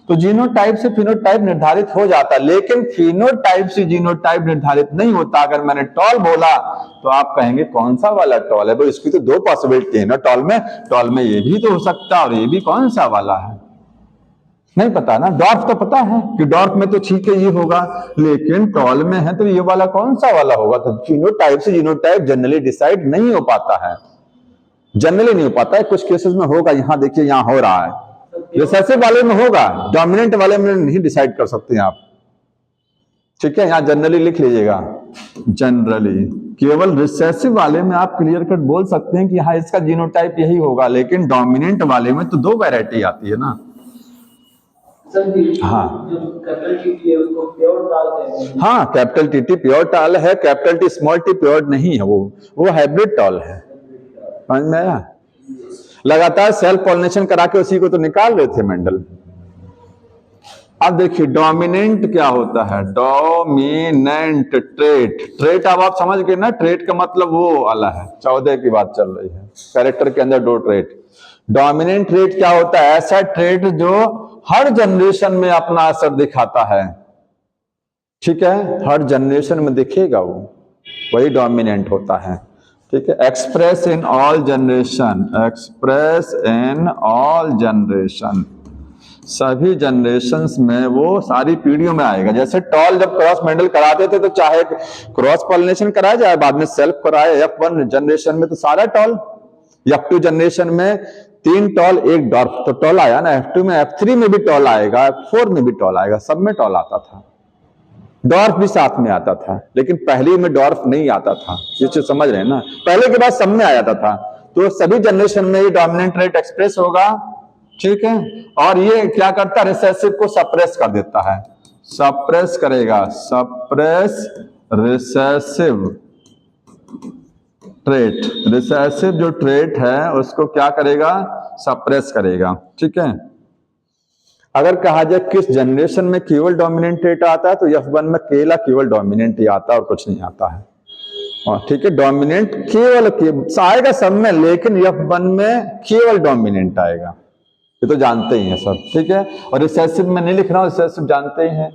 तो जीनोटाइप से फिनोटाइप निर्धारित हो जाता, लेकिन फिनोटाइप से जीनोटाइप निर्धारित नहीं होता। अगर मैंने टॉल बोला तो आप कहेंगे कौन सा वाला टॉल है? भाई इसकी तो दो पॉसिबिलिटी है ना टॉल में ये भी तो हो सकता है और ये भी कौन सा वाला है, नहीं पता ना। डॉर्फ तो पता है कि डॉर्फ में तो ठीक है ये होगा, लेकिन टॉल में है तो ये वाला कौन सा वाला होगा? तो फिनोटाइप से जीनोटाइप जनरली डिसाइड नहीं हो पाता है, जनरली नहीं हो पाता है। कुछ केसेस में होगा, यहां देखिए यहां हो रहा है। रिसेसिव वाले में होगा, डोमिनेंट वाले में नहीं डिसाइड कर सकते हैं आप। ठीक है, यहां जनरली लिख लीजिएगा। जनरली केवल रिसेसिव वाले में आप क्लियर कट बोल सकते हैं कि हाँ इसका जीनोटाइप यही होगा, लेकिन डोमिनेंट वाले में तो दो वैरायटी आती है ना। हाँ, जो कैपिटल टी है उसको प्योर टाल कहते हैं। हाँ, कैपिटल टी प्योर टाल है, capital T small T pure नहीं है, वो हाइब्रिड टाल है। समझ में आया? लगातार सेल्फ पॉलिनेशन करा के उसी को तो निकाल रहे थे मेंडल। अब देखिए डोमिनेंट क्या होता है? डोमिनेंट ट्रेट अब आप समझ गए ना। ट्रेट का मतलब वो वाला है, 14 की बात चल रही है, कैरेक्टर के अंदर दो ट्रेट। डोमिनेंट ट्रेट क्या होता है? ऐसा ट्रेट जो हर जनरेशन में अपना असर दिखाता है। ठीक है, हर जनरेशन में दिखेगा वो, वही डोमिनेंट होता है। ठीक है, express in all generation, express in all generation, सभी जनरेशंस में, वो सारी पीढ़ियों में आएगा। जैसे टॉल जब क्रॉस मेंडल कराते थे तो चाहे क्रॉस पॉलिनेशन कराया जाए बाद में सेल्फ कराए, F1 जनरेशन में तो सारा टॉल, F2 जनरेशन में 3 टॉल 1 डॉर्फ, तो टॉल आया ना F2 में, F3 में भी टॉल आएगा, F4 में भी टॉल आएगा, सब में टॉल आता था। डॉर्फ भी साथ में आता था, लेकिन पहली में डॉर्फ नहीं आता था, ये चीज समझ रहे हैं ना, पहले के बाद सब में आ जाता था। तो सभी जनरेशन में ये डोमिनेंट रेट एक्सप्रेस होगा, ठीक है। और ये क्या करता है, रिसेसिव को सप्रेस कर देता है, सप्रेस करेगा, सप्रेस रिसेसिव ट्रेट, रिसेसिव जो ट्रेट है उसको क्या करेगा, सप्रेस करेगा, ठीक है। अगर कहा जाए किस जनरेशन में केवल डोमिनेंट ट्रेट आता है, तो F1 में अकेला केवल डोमिनेंट ही आता है और कुछ नहीं आता है, और ठीक है। डोमिनेंट केवल आएगा सब में, लेकिन F1 में केवल डोमिनेंट आएगा, ये तो जानते ही हैं सब, ठीक है। और रिसेसिव में नहीं लिख रहा हूं, रिसेसिव जानते ही हैं।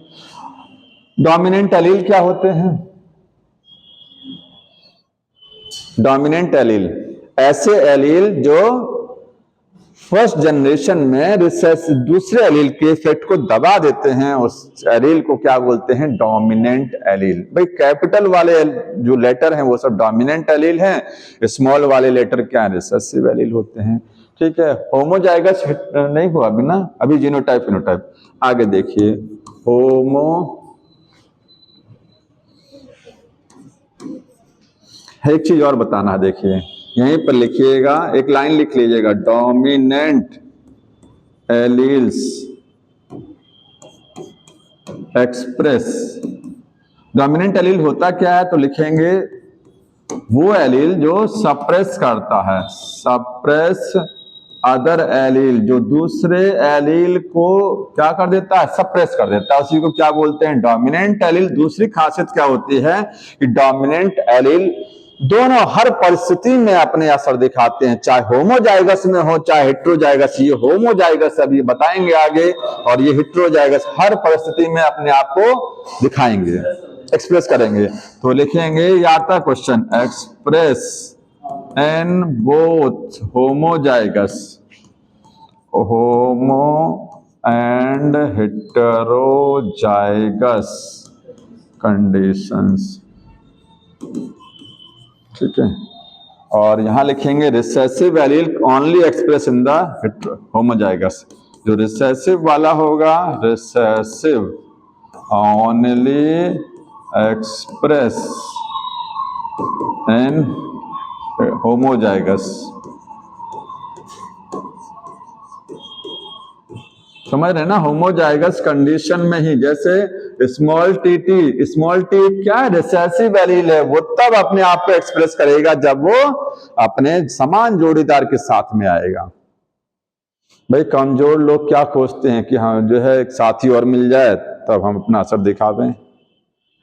डोमिनेंट एलील क्या होते हैं, डोमिनेंट एलील ऐसे एलील जो फर्स्ट जनरेशन में दूसरे एलील के इफेक्ट को दबा देते हैं, उस एलील को क्या बोलते हैं, डोमिनेंट एलील। भाई कैपिटल वाले जो लेटर हैं वो सब डोमिनेंट एलील हैं, स्मॉल वाले लेटर क्या है, रिसेसिव एलील होते हैं, ठीक है। होमोजाइगस नहीं हुआ अभी ना, अभी जीनोटाइप फिनोटाइप। आगे देखिए, एक चीज और बताना है, देखिए यहीं पर लिखिएगा, एक लाइन लिख लीजिएगा, dominant alleles express. Dominant allele होता क्या है, तो लिखेंगे वो एलील जो सप्रेस करता है, सप्रेस अदर एलील, जो दूसरे एलील को क्या कर देता है, सप्रेस कर देता है, उसी को क्या बोलते हैं, डोमिनेंट एलील। दूसरी खासियत क्या होती है कि डोमिनेंट एलील दोनों हर परिस्थिति में अपने असर दिखाते हैं, चाहे होमोजाइगस में हो चाहे हेटेरोजाइगस। ये होमोजाइगस अभी बताएंगे आगे, और ये हेटेरोजाइगस हर परिस्थिति में अपने आप को दिखाएंगे, एक्सप्रेस करेंगे। तो लिखेंगे, ये आता question, express in both homozygous, homo and heterozygous conditions, ठीक है। और यहां लिखेंगे recessive allele only express in the homozygous. जो रिसेसिव वाला होगा, recessive only express in homozygous, समझ रहे ना, होमोजाइगस कंडीशन में ही। जैसे स्मॉल टी क्या है, रिसेसिव एलील है, वो तब अपने आप को एक्सप्रेस करेगा जब वो अपने समान जोड़ीदार के साथ में आएगा। भाई कमजोर लोग क्या खोजते हैं कि हाँ जो है एक साथी और मिल जाए तब हम अपना असर दिखावें,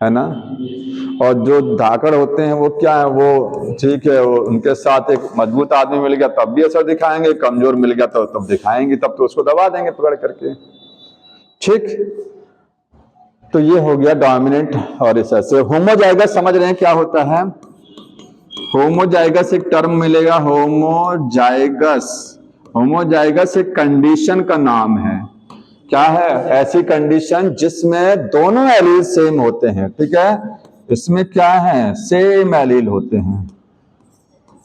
है ना। और जो धाकड़ होते हैं वो क्या है, वो ठीक है, वो उनके साथ एक मजबूत आदमी मिल गया तब भी असर दिखाएंगे, कमजोर मिल गया तो तब दिखाएंगे, तब तो उसको दबा देंगे पकड़ करके, ठीक। तो ये हो गया डोमिनेंट और रिसेसिव। होमोजाइगस समझ रहे हैं क्या होता है, होमोजाइगस एक टर्म मिलेगा, होमोजाइगस। होमोजाइगस एक कंडीशन का नाम है, क्या है, ऐसी कंडीशन जिसमें दोनों एलील सेम होते हैं, ठीक है। इसमें क्या है, सेम एलील होते हैं,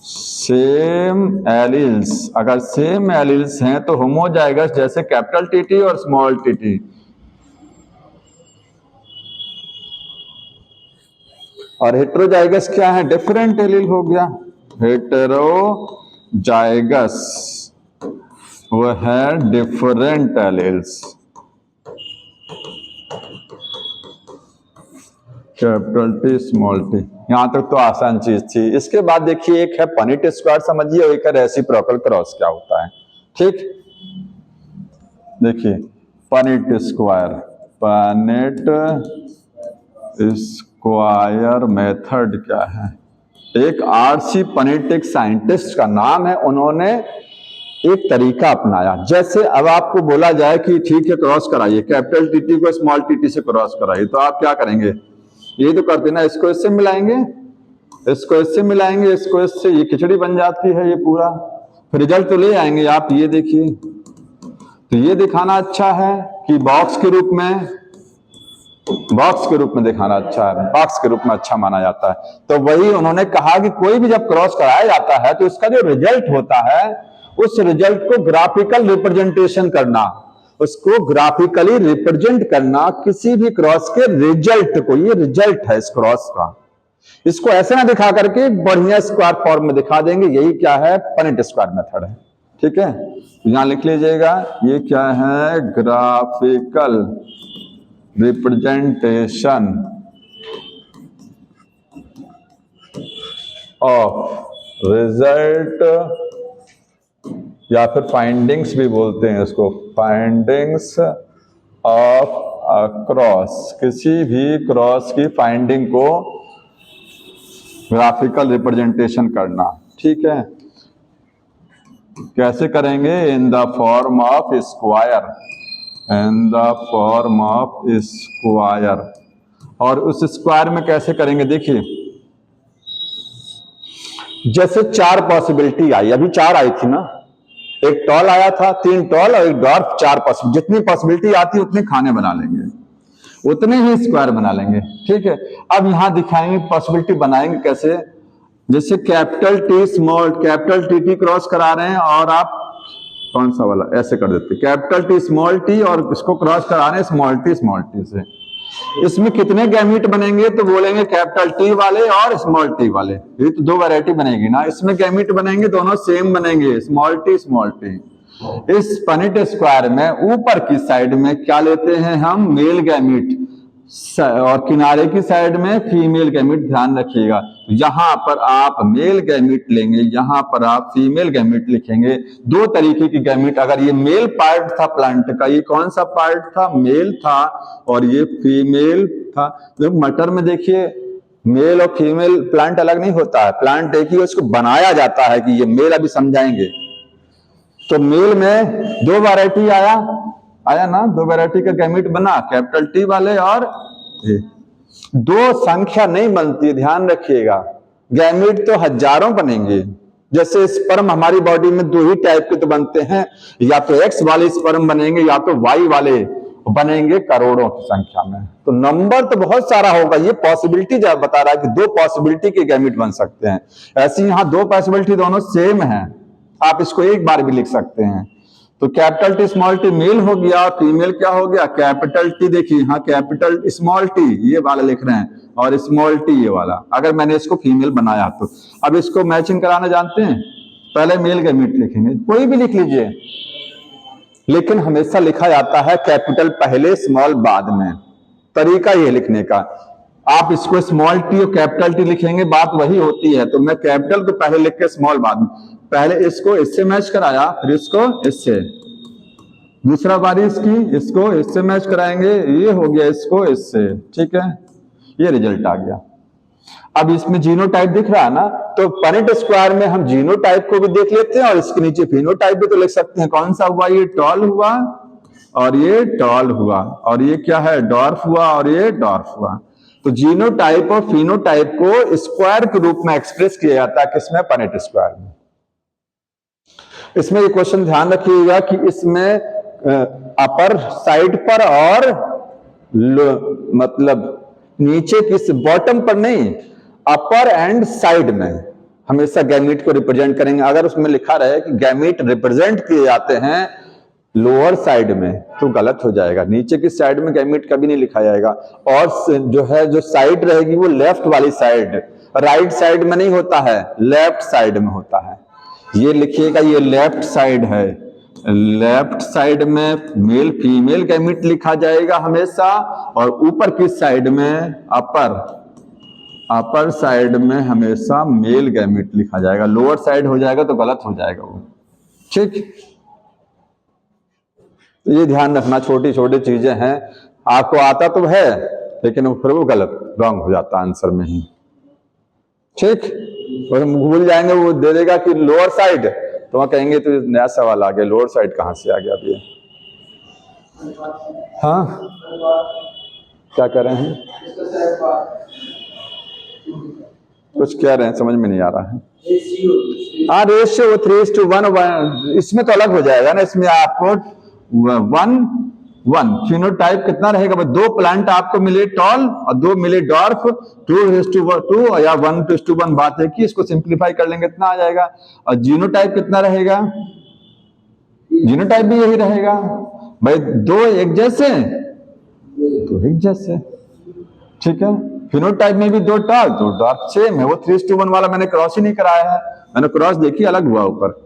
सेम एलील्स। अगर सेम एलील्स हैं तो होमोजाइगस, जैसे कैपिटल टीटी और स्मॉल टीटी। और हेटेरोजाइगस क्या है, डिफरेंट एलील हो गया, हेटेरोजाइगस वो है different alleles, capital T small T. यहां तक तो आसान चीज थी। इसके बाद देखिए, एक है पनिट स्क्वायर समझिए, और एक है रेसिप्रोकल क्रॉस क्या होता है, ठीक। देखिए पनिट स्क्वायर, पनिट स्क्वायर मेथड क्या है, एक आरसी पनिट एक साइंटिस्ट का नाम है, उन्होंने एक तरीका अपनाया। जैसे अब आपको बोला जाए कि ठीक है क्रॉस कराइए, कैपिटल टीटी को स्मॉल टीटी से क्रॉस कराइए, तो आप क्या करेंगे, ये तो करते ना, इसको इससे मिलाएंगे, इसको इससे मिलाएंगे, इसको इससे, ये खिचड़ी बन जाती है ये पूरा, फिर रिजल्ट तो ले आएंगे आप। ये देखिए, तो ये दिखाना अच्छा है कि बॉक्स के रूप में, बॉक्स के रूप में दिखाना अच्छा है, बॉक्स के रूप में अच्छा माना जाता है। तो वही उन्होंने कहा कि कोई भी जब क्रॉस कराया जाता है तो इसका जो रिजल्ट होता है उस रिजल्ट को ग्राफिकल रिप्रेजेंटेशन करना, उसको ग्राफिकली रिप्रेजेंट करना किसी भी क्रॉस के रिजल्ट को, ये रिजल्ट है इस क्रॉस का, इसको ऐसे ना दिखा करके बढ़िया स्क्वायर फॉर्म में दिखा देंगे, यही क्या है, पनेट स्क्वायर मेथड है। ठीक है, यहां लिख लीजिएगा, ये क्या है, ग्राफिकल रिप्रेजेंटेशन ऑफ रिजल्ट, या फिर फाइंडिंग्स भी बोलते हैं इसको, फाइंडिंग्स ऑफ क्रॉस, किसी भी क्रॉस की फाइंडिंग को ग्राफिकल रिप्रेजेंटेशन करना। ठीक है, कैसे करेंगे, in the form of square, in the form of square. और उस स्क्वायर में कैसे करेंगे, देखिए जैसे 4 पॉसिबिलिटी आई, अभी 4 आई थी ना, एक टॉल आया था, 3 टॉल और एक डॉर्फ, 4 पॉसिबिलिटी, जितनी पॉसिबिलिटी आती उतने खाने बना लेंगे, उतने ही स्क्वायर बना लेंगे। ठीक है, अब यहां दिखाएंगे पॉसिबिलिटी बनाएंगे कैसे, जैसे capital T small, capital T cross करा रहे हैं और आप कौन सा वाला ऐसे कर देते, कैपिटल टी स्मॉल टी, और इसको क्रॉस करा रहे हैं स्मॉल टी से, इसमें कितने गैमीट बनेंगे, तो बोलेंगे कैपिटल टी वाले और स्मॉल टी वाले, ये तो 2 वैरायटी बनेगी ना, इसमें गैमीट बनेंगे दोनों सेम बनेंगे, स्मॉल टी। इस पनेट स्क्वायर में ऊपर की साइड में क्या लेते हैं हम, मेल गैमीट, और किनारे की साइड में फीमेल गैमीट, ध्यान रखिएगा, यहां पर आप मेल गैमीट लेंगे, यहां पर आप फीमेल गैमीट लिखेंगे। 2 तरीके की गैमीट, अगर ये मेल पार्ट था प्लांट का, ये कौन सा पार्ट था, मेल था, और ये फीमेल था। जब मटर में देखिए मेल और फीमेल प्लांट अलग नहीं होता है, प्लांट एक ही, उसको बनाया जाता है कि ये मेल, अभी समझाएंगे। तो मेल में 2 वैरायटी आया ना, 2 वैरायटी का गैमीट बना, कैपिटल टी वाले और 2 संख्या नहीं बनती, ध्यान रखिएगा, गैमीट तो हजारों बनेंगे। जैसे स्पर्म हमारी बॉडी में 2 ही टाइप के तो बनते हैं, या तो एक्स वाले स्पर्म बनेंगे या तो वाई वाले बनेंगे, करोड़ों की संख्या में। तो नंबर तो बहुत सारा होगा, ये पॉसिबिलिटी जब बता रहा है कि 2 पॉसिबिलिटी के गैमीट बन सकते हैं, ऐसे यहां 2 पॉसिबिलिटी दोनों सेम है, आप इसको एक बार भी लिख सकते हैं। तो capital T small T male हो गया, और फीमेल क्या हो गया, कैपिटल टी, देखिए यहाँ कैपिटल स्मॉल टी ये वाला लिख रहे हैं, और स्मॉल टी ये वाला, अगर मैंने इसको फीमेल बनाया तो। अब इसको मैचिंग कराना जानते हैं, पहले मेल गैमीट लिखेंगे, कोई भी लिख लीजिए, लेकिन हमेशा लिखा जाता है कैपिटल पहले स्मॉल बाद में, तरीका ये लिखने का। आप इसको स्मॉल टी और कैपिटल टी लिखेंगे, बात वही होती है। तो मैं कैपिटल को पहले लिख के स्मॉल बाद में, पहले इसको इससे मैच कराया, फिर इसको इससे, दूसरा बारी इसको इससे मैच कराएंगे, ये हो गया इसको इससे। ठीक है, ये रिजल्ट आ गया। अब इसमें जीनोटाइप दिख रहा है ना, तो पनेट स्क्वायर में हम जीनोटाइप को भी देख लेते हैं, और इसके नीचे फिनोटाइप भी तो लिख सकते हैं। कौन सा हुआ, ये टॉल हुआ, और ये टॉल हुआ, और ये क्या है, डॉर्फ हुआ, और ये डॉर्फ हुआ। तो जीनोटाइप और फिनोटाइप को स्क्वायर के रूप में एक्सप्रेस किया जाता है, किसमें, पनेट स्क्वायर में। इसमें ये क्वेश्चन ध्यान रखिएगा कि इसमें अपर साइड पर और मतलब नीचे किस, बॉटम पर नहीं, अपर एंड साइड में हमेशा गैमीट को रिप्रेजेंट करेंगे। अगर उसमें लिखा रहे कि गैमीट रिप्रेजेंट किए जाते हैं लोअर साइड में, तो गलत हो जाएगा, नीचे की साइड में गैमीट कभी नहीं लिखा जाएगा। और जो है, जो साइड रहेगी वो लेफ्ट वाली साइड, राइट साइड में नहीं होता है, लेफ्ट साइड में होता है। ये लिखिएगा, ये लेफ्ट साइड है, लेफ्ट साइड में मेल फीमेल गैमीट लिखा जाएगा हमेशा, और ऊपर की साइड में अपर साइड में हमेशा मेल गैमीट लिखा जाएगा। लोअर साइड हो जाएगा तो गलत हो जाएगा वो। ठीक, तो ये ध्यान रखना, छोटी छोटी चीजें हैं, आपको आता तो है लेकिन फिर वो गलत, रॉन्ग हो जाता आंसर में ही। ठीक, और हम भूल जाएंगे, वो दे देगा कि लोअर साइड, तो वहां कहेंगे तो नया सवाल आ गया, लोअर साइड कहां से आ गया अभी। हाँ, क्या कर रहे हैं, कुछ कह रहे हैं, समझ में नहीं आ रहा है। हाँ, रेशियो 3:1, इसमें तो अलग हो जाएगा ना, इसमें आपको 1:1 फिनोटाइप कितना रहेगा, 2 प्लांट आपको मिले टॉल और 2 मिले डॉर्फ, 2:2 या 1:1, बात है कि इसको सिंप्लीफाई कर लेंगे इतना आ जाएगा। और जीनोटाइप कितना रहेगा, जीनोटाइप भी यही रहेगा भाई, दो एक जैसे तो एक जैसे, ठीक है। फिनोटाइप में भी दो टॉल तो डॉट सेम है, वो 3:1 वाला मैंने क्रॉस ही नहीं कराया है, मैंने क्रॉस देखी अलग हुआ ऊपर।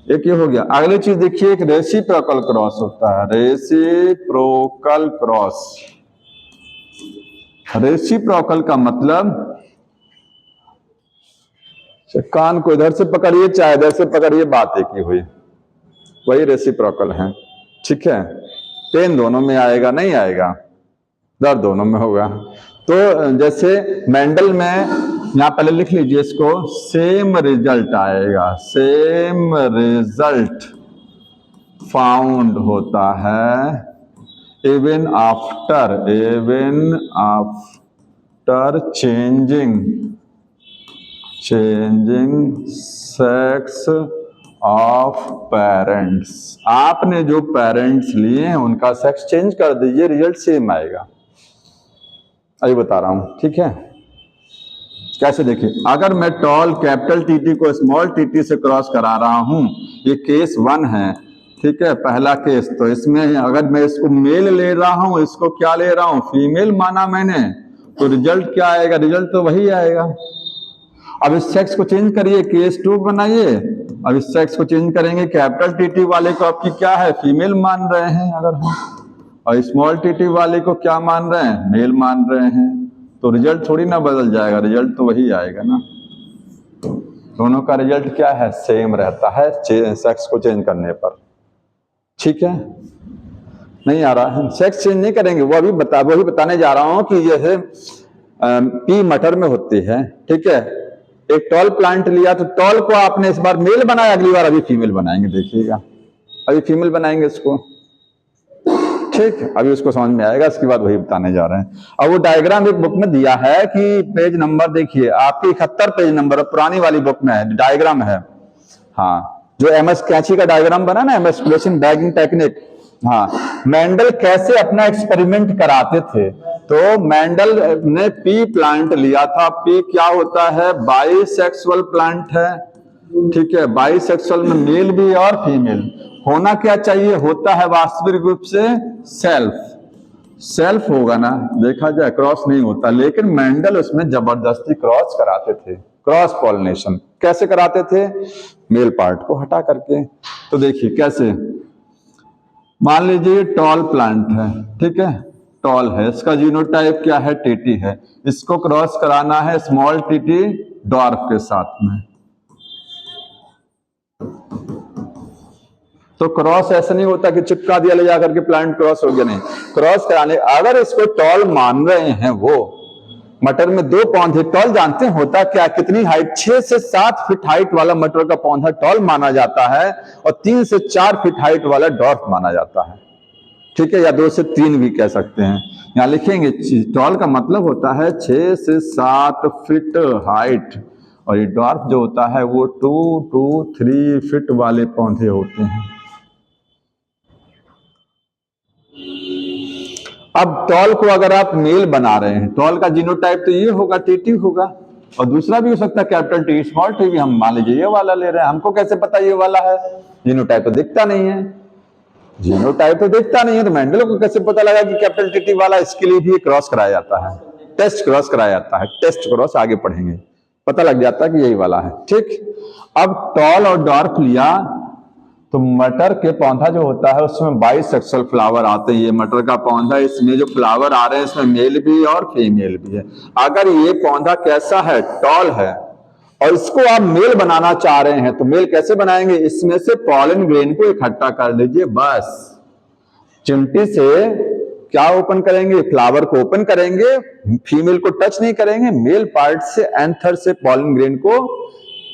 एक ये हो गया। अगली चीज देखिए, एक रेसिप्रोकल क्रॉस होता है, रेसिप्रोकल क्रॉस। रेसिप्रोकल का मतलब, कान को इधर से पकड़िए चाहे इधर से पकड़िए, बात एक ही हुई, वही रेसिप्रोकल है, ठीक है। पेन दोनों में आएगा नहीं आएगा, दर्द दोनों में होगा। तो जैसे मेंडल में, यहां पहले लिख लीजिए इसको, सेम रिजल्ट आएगा, सेम रिजल्ट फाउंड होता है even after changing sex of parents. आपने जो पेरेंट्स लिए हैं उनका सेक्स चेंज कर दीजिए, रिजल्ट सेम आएगा। अभी बता रहा हूं, ठीक है। कैसे देखिए, अगर मैं टॉल कैपिटल टीटी को स्मॉल टीटी से क्रॉस करा रहा हूं, ये केस 1 है, ठीक है, पहला केस। तो इसमें अगर मैं इसको मेल ले रहा हूं, इसको क्या ले रहा हूं, फीमेल माना मैंने, तो रिजल्ट क्या आएगा, रिजल्ट तो वही आएगा। अब इस सेक्स को चेंज करिए, केस 2 बनाइए। अब इस सेक्स को चेंज करेंगे, कैपिटल टीटी वाले को आपकी क्या है, फीमेल मान रहे हैं अगर हम, और स्मॉल टीटी वाले को क्या मान रहे हैं, मेल मान रहे हैं, तो रिजल्ट थोड़ी ना बदल जाएगा, रिजल्ट तो वही आएगा ना। दोनों का रिजल्ट क्या है, सेम रहता है सेक्स को चेंज करने पर, ठीक है। नहीं आ रहा है, सेक्स चेंज नहीं करेंगे, वो अभी बताने जा रहा हूं कि जैसे पी मटर में होती है, ठीक है। एक टॉल प्लांट लिया तो टॉल को आपने इस बार मेल बनाया, अगली बार अभी फीमेल बनाएंगे, देखिएगा अभी फीमेल बनाएंगे इसको, ठीक। अभी उसको समझ में आएगा, इसके बाद वही बताने जा रहे हैं। अब वो डायग्राम एक बुक में दिया है कि पेज नंबर देखिए, आपकी 71 पेज नंबर पुरानी वाली बुक में है, डायग्राम है, हाँ, जो एमएस कैची का डायग्राम बना ना, एमएस्कुलेशन बैगिंग टेक्निक। हाँ, मेंडल कैसे अपना एक्सपेरिमेंट कराते थे, तो मेंडल ने पी प्लांट लिया था। पी क्या होता है, बाइसेक्सुअल प्लांट है, ठीक है। बाइसेक्सुअल में मेल भी और फीमेल। होना क्या चाहिए, होता है वास्तविक रूप से सेल्फ होगा ना, देखा जाए क्रॉस नहीं होता, लेकिन मेंडल उसमें जबरदस्ती क्रॉस कराते थे। क्रॉस पॉलिनेशन कैसे कराते थे, मेल पार्ट को हटा करके। तो देखिए कैसे, मान लीजिए टॉल प्लांट है, ठीक है, टॉल है, इसका जीनोटाइप क्या है, टीटी है, इसको क्रॉस कराना है स्मॉल टीटी डॉर्फ के साथ में। तो क्रॉस ऐसा नहीं होता कि चिपका दिया ले जाकर के प्लांट क्रॉस हो गया, नहीं, क्रॉस कराने, अगर इसको टॉल मान रहे हैं, वो मटर में 2 पौधे, टॉल जानते हैं होता क्या, कितनी हाइट, 6 से 7 फीट हाइट वाला मटर का पौधा टॉल माना जाता है, और 3 से 4 फीट हाइट वाला डॉर्फ माना जाता है, ठीक है, या 2 से 3 भी कह सकते हैं। यहां लिखेंगे, टॉल का मतलब होता है 6 से 7 फीट हाइट, और ये डॉर्फ जो होता है वो 2 to 3 फीट वाले पौधे होते हैं। अब टॉल को अगर आप मेल बना रहे हैं, टॉल का जीनोटाइप तो ये होगा, टीटी होगा, और दूसरा भी हो सकता है कैपिटल टी स्मॉल टी भी, हम मान लीजिए ये वाला ले रहे हैं, हमको कैसे पता ये वाला है, जीनोटाइप तो दिखता नहीं है, जीनोटाइप तो दिखता नहीं है, तो मेंडल को कैसे पता लगा कि कैपिटल टीटी वाला, इसके लिए भी क्रॉस कराया जाता है, टेस्ट क्रॉस कराया जाता है, टेस्ट क्रॉस आगे पढ़ेंगे, पता लग जाता है कि यही वाला है, ठीक। अब टॉल और डॉर्फ लिया, तो मटर के पौधा जो होता है उसमें बाइसेक्सुअल फ्लावर आते हैं, ये मटर का पौधा, इसमें जो फ्लावर आ रहे हैं इसमें मेल भी और फीमेल भी है। अगर ये पौधा कैसा है, टॉल है, और इसको आप मेल बनाना चाह रहे हैं, तो मेल कैसे बनाएंगे, इसमें से पॉलन ग्रेन को इकट्ठा कर लीजिए, बस चिमटी से क्या ओपन करेंगे, फ्लावर को ओपन करेंगे, फीमेल को टच नहीं करेंगे, मेल पार्ट से एंथर से पॉलन ग्रेन को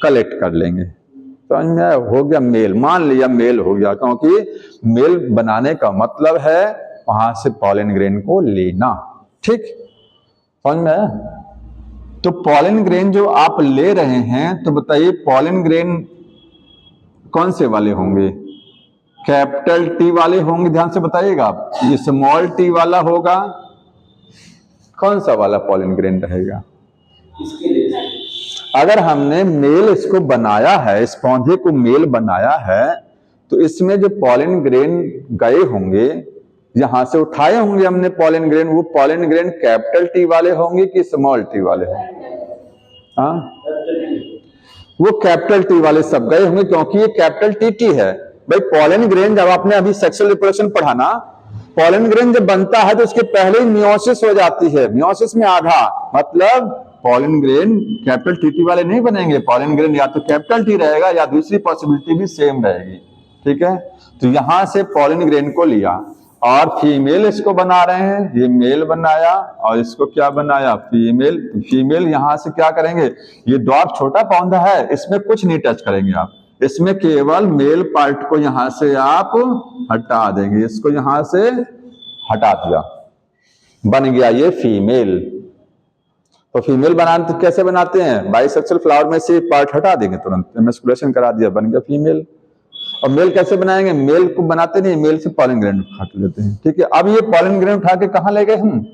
कलेक्ट कर लेंगे, तो हो गया मेल, मान लिया मेल हो गया, क्योंकि मेल बनाने का मतलब है वहां से पॉलन ग्रेन को लेना, ठीक, समझ में आया। तो पॉलन ग्रेन जो आप ले रहे हैं, तो बताइए पॉलन ग्रेन कौन से वाले होंगे, कैपिटल टी वाले होंगे, ध्यान से बताइएगा आप, ये स्मॉल टी वाला होगा, कौन सा वाला पॉलन ग्रेन रहेगा। अगर हमने मेल इसको बनाया है, इस पौधे को मेल बनाया है, तो इसमें जो पॉलन ग्रेन गए होंगे, यहां से उठाए होंगे हमने पॉलन ग्रेन, वो पॉलन ग्रेन कैपिटल टी वाले होंगे कि स्मॉल टी वाले होंगे? हाँ, वो कैपिटल टी वाले सब गए होंगे, क्योंकि ये कैपिटल टी है भाई। पॉलन ग्रेन जब आपने अभी सेक्सुअल रिप्रोडक्शन पढ़ा ना, पॉलन ग्रेन जब बनता है तो उसके पहले ही मियोसिस हो जाती है। मियोसिस में आधा, मतलब पॉलन ग्रेन कैपिटल टी वाले नहीं बनेंगे। पॉलन ग्रेन या तो कैपिटल टी रहेगा या दूसरी पॉसिबिलिटी भी सेम रहेगी, ठीक है। तो यहां से पॉलन ग्रेन को लिया और फीमेल इसको बना रहे हैं, ये मेल बनाया और इसको क्या बनाया, फीमेल। फीमेल यहां से क्या करेंगे, ये ड्वार्फ छोटा पौधा है, इसमें कुछ नहीं टच करेंगे आप, इसमें केवल मेल पार्ट को यहां से आप हटा देंगे, इसको यहां से हटा दिया, बन गया ये फीमेल। तो फीमेल बनाने तो कैसे बनाते हैं, बाइसेक्सुअल फ्लावर में से पार्ट हटा देंगे, तुरंत एमस्कुलेशन करा दिया, बन गया फीमेल। और मेल कैसे बनाएंगे, मेल को बनाते नहीं, मेल से पॉलन ग्रेन उठा के लेते हैं, ठीक है। अब ये पॉलन ग्रेन उठा के कहां ले गए हम,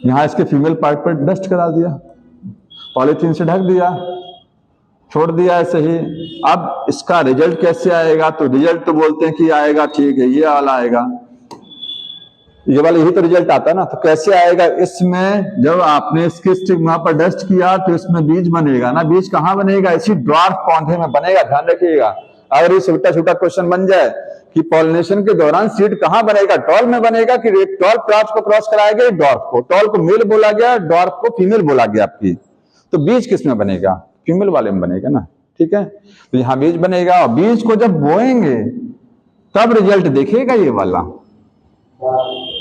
यहां इसके फीमेल पार्ट पर डस्ट करा दिया, पॉलीथीन से ढक दिया, छोड़ दिया ऐसे ही। अब इसका रिजल्ट कैसे आएगा, तो रिजल्ट तो बोलते हैं कि आएगा, ठीक है, ये वाला आएगा, ये वाला यही तो रिजल्ट आता है ना। तो कैसे आएगा, इसमें जब आपने इसके स्टिग्मा पर डस्ट किया तो इसमें बीज बनेगा ना। बीज कहां बनेगा, इसी ड्वार्फ पौधे में बनेगा, ध्यान रखिएगा। अगर ये छोटा छोटा क्वेश्चन बन जाए कि पॉलिनेशन के दौरान सीड कहां बनेगा, टॉल में बनेगा कि टॉल प्राच को क्रॉस कराएगा ड्वार्फ को, टॉल को मेल बोला गया, ड्वार्फ को फीमेल बोला गया आपकी, तो बीज किस में बनेगा, फीमेल वाले में बनेगा ना, ठीक है। तो यहां बीज बनेगा और बीज को जब बोएंगे तब रिजल्ट देखेगा ये वाला।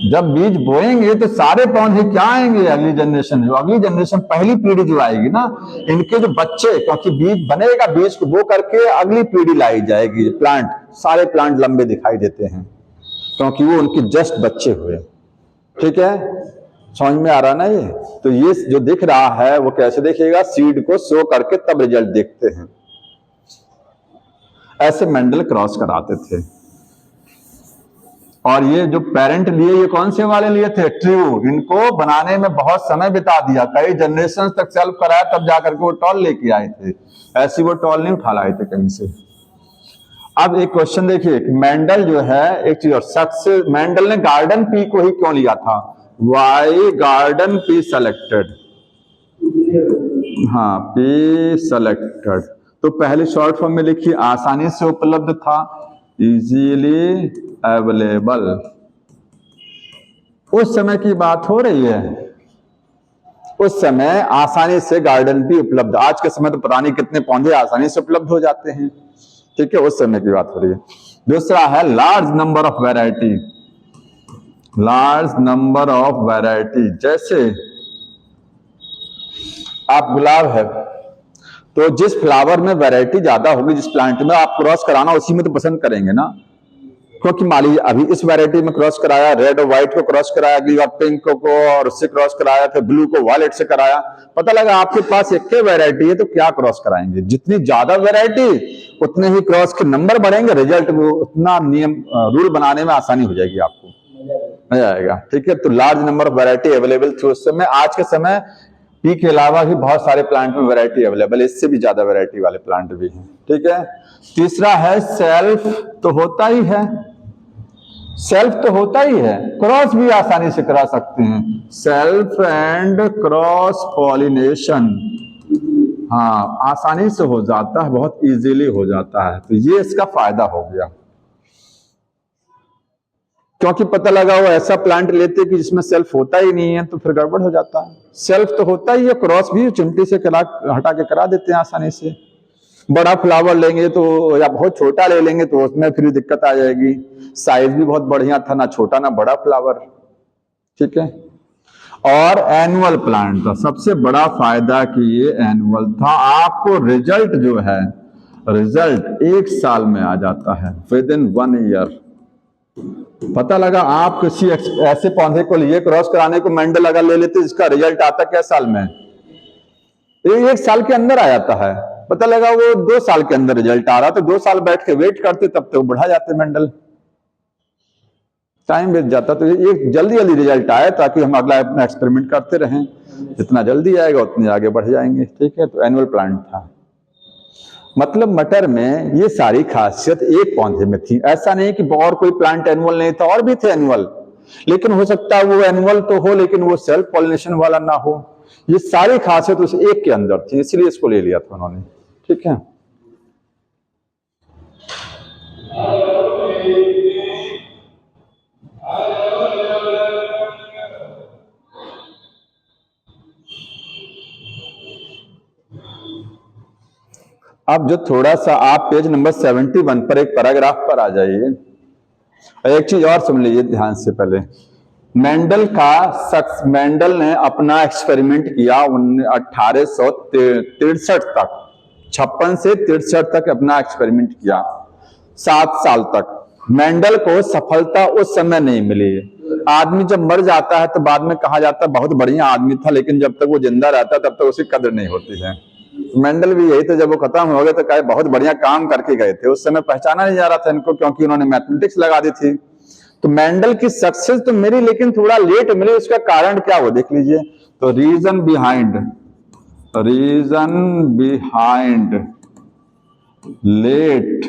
जब बीज बोएंगे तो सारे पौधे क्या आएंगे, अगली जनरेशन, जो अगली जनरेशन पहली पीढ़ी जो आएगी ना, इनके जो बच्चे, क्योंकि बीज बनेगा, बीज को बो करके अगली पीढ़ी लाई जाएगी। प्लांट, सारे प्लांट लंबे दिखाई देते हैं क्योंकि वो उनके जस्ट बच्चे हुए, ठीक है। समझ में आ रहा ना ये। तो ये जो दिख रहा है वो कैसे देखेगा, सीड को सो करके तब रिजल्ट देखते हैं। ऐसे मेंडल क्रॉस कराते थे। और ये जो पेरेंट लिए, ये कौन से वाले लिए थे, ट्रू। इनको बनाने में बहुत समय बिता दिया, कई जनरेशन तक सेल्फ कराया, तब जाकर के वो टॉल लेके आए थे, ऐसी वो टॉल नहीं उठा लाए थे कहीं से। अब एक क्वेश्चन देखिए, मेंडल जो है एक चीज, और सक्सेस, मेंडल ने गार्डन पी को ही क्यों लिया था, वाई गार्डन पी सेलेक्टेड, हाँ पी सेलेक्टेड। तो पहले शॉर्ट फॉर्म में लिखिए, आसानी से उपलब्ध था, इजीली अवेलेबल। उस समय की बात हो रही है, उस समय आसानी से गार्डन भी उपलब्ध। आज के समय तो पता नहीं कितने पौधे आसानी से उपलब्ध हो जाते हैं, ठीक है, उस समय की बात हो रही है। दूसरा है large number of variety, large number of variety. जैसे आप गुलाब है तो जिस फ्लावर में वैरायटी ज्यादा होगी, जिस प्लांट में आप क्रॉस कराना, उसी में तो पसंद करेंगे ना। क्योंकि मान लीजिए अभी इस वैरायटी में क्रॉस कराया, रेड और व्हाइट को क्रॉस कराया, अगली बार पिंक को और उससे क्रॉस कराया, फिर ब्लू को वायलेट से कराया, पता लगा आपके पास एक ही वैरायटी है, तो क्या क्रॉस कराएंगे। जितनी ज्यादा वैरायटी उतने ही क्रॉस के नंबर बढ़ेंगे, रिजल्ट उतना नियम रूल बनाने में आसानी हो जाएगी, आपको मजा आएगा, ठीक है। तो large number of variety available थी उस समय। आज के समय पी के अलावा भी बहुत सारे प्लांट में वैरायटी अवेलेबल है, इससे भी ज्यादा वैरायटी वाले प्लांट भी हैं, ठीक है। तीसरा है सेल्फ तो होता ही है, सेल्फ तो होता ही है, क्रॉस भी आसानी से करा सकते हैं, सेल्फ एंड क्रॉस पॉलिनेशन, हाँ आसानी से हो जाता है, बहुत इजीली हो जाता है। तो ये इसका फायदा हो गया, क्योंकि पता लगा वो ऐसा प्लांट लेते कि जिसमें सेल्फ होता ही नहीं है, तो फिर गड़बड़ हो जाता है। सेल्फ तो होता ही है, क्रॉस भी चिमटी से हटा के करा देते हैं आसानी से। बड़ा फ्लावर लेंगे तो, या बहुत छोटा ले लेंगे तो उसमें फिर दिक्कत आ जाएगी। साइज भी बहुत बढ़िया था, ना छोटा ना बड़ा फ्लावर, ठीक है। और एनुअल प्लांट था, सबसे बड़ा फायदा कि ये एनुअल था। आपको रिजल्ट जो है, रिजल्ट 1 साल में आ जाता है, विद इन 1 ईयर। पता लगा आप किसी ऐसे पौधे को लिए क्रॉस कराने को, मेंडल अगर ले लेते, इसका रिजल्ट आता क्या साल में, 1 साल के अंदर आ जाता है। पता लगा वो 2 साल के अंदर रिजल्ट आ रहा, तो 2 साल बैठ के वेट करते, तब तो बढ़ा जाते मेंडल, टाइम वेस्ट जाता। तो ये जल्दी जल्दी रिजल्ट आए, ताकि हम अगला अपना एक्सपेरिमेंट करते रहें, जितना जल्दी आएगा उतने आगे बढ़ जाएंगे, ठीक है। तो एनुअल प्लांट था। मतलब मटर में ये सारी खासियत एक पौधे में थी। ऐसा नहीं कि और कोई प्लांट एनुअल नहीं था, और भी थे एनुअल, लेकिन हो सकता है वो एनुअल तो हो लेकिन वो सेल्फ पॉलिनेशन वाला ना हो। ये सारी खासियत उस एक के अंदर थी, इसलिए इसको ले लिया था उन्होंने। ठीक है। अब जो थोड़ा सा आप पेज नंबर 71 पर एक पैराग्राफ पर आ जाइए। एक चीज और सुन लीजिए ध्यान से पहले। मेंडल ने अपना एक्सपेरिमेंट किया 1863 तक, 56 से 63 तक अपना एक्सपेरिमेंट किया, 7 साल तक। मेंडल को सफलता उस समय नहीं मिली। आदमी जब मर जाता है तो बाद में कहा जाता है बहुत बढ़िया आदमी था, लेकिन जब तक वो जिंदा रहता है तब तक उसकी कदर नहीं होती है। मेंडल भी यही थे, जब वो खत्म हो गए तो कहे बहुत बढ़िया काम करके गए थे। उस समय पहचाना नहीं जा रहा था इनको, क्योंकि उन्होंने मैथमेटिक्स लगा दी थी। तो मेंडल की सक्सेस तो मिली लेकिन थोड़ा लेट मिली। उसका कारण क्या वो देख लीजिए। तो reason behind late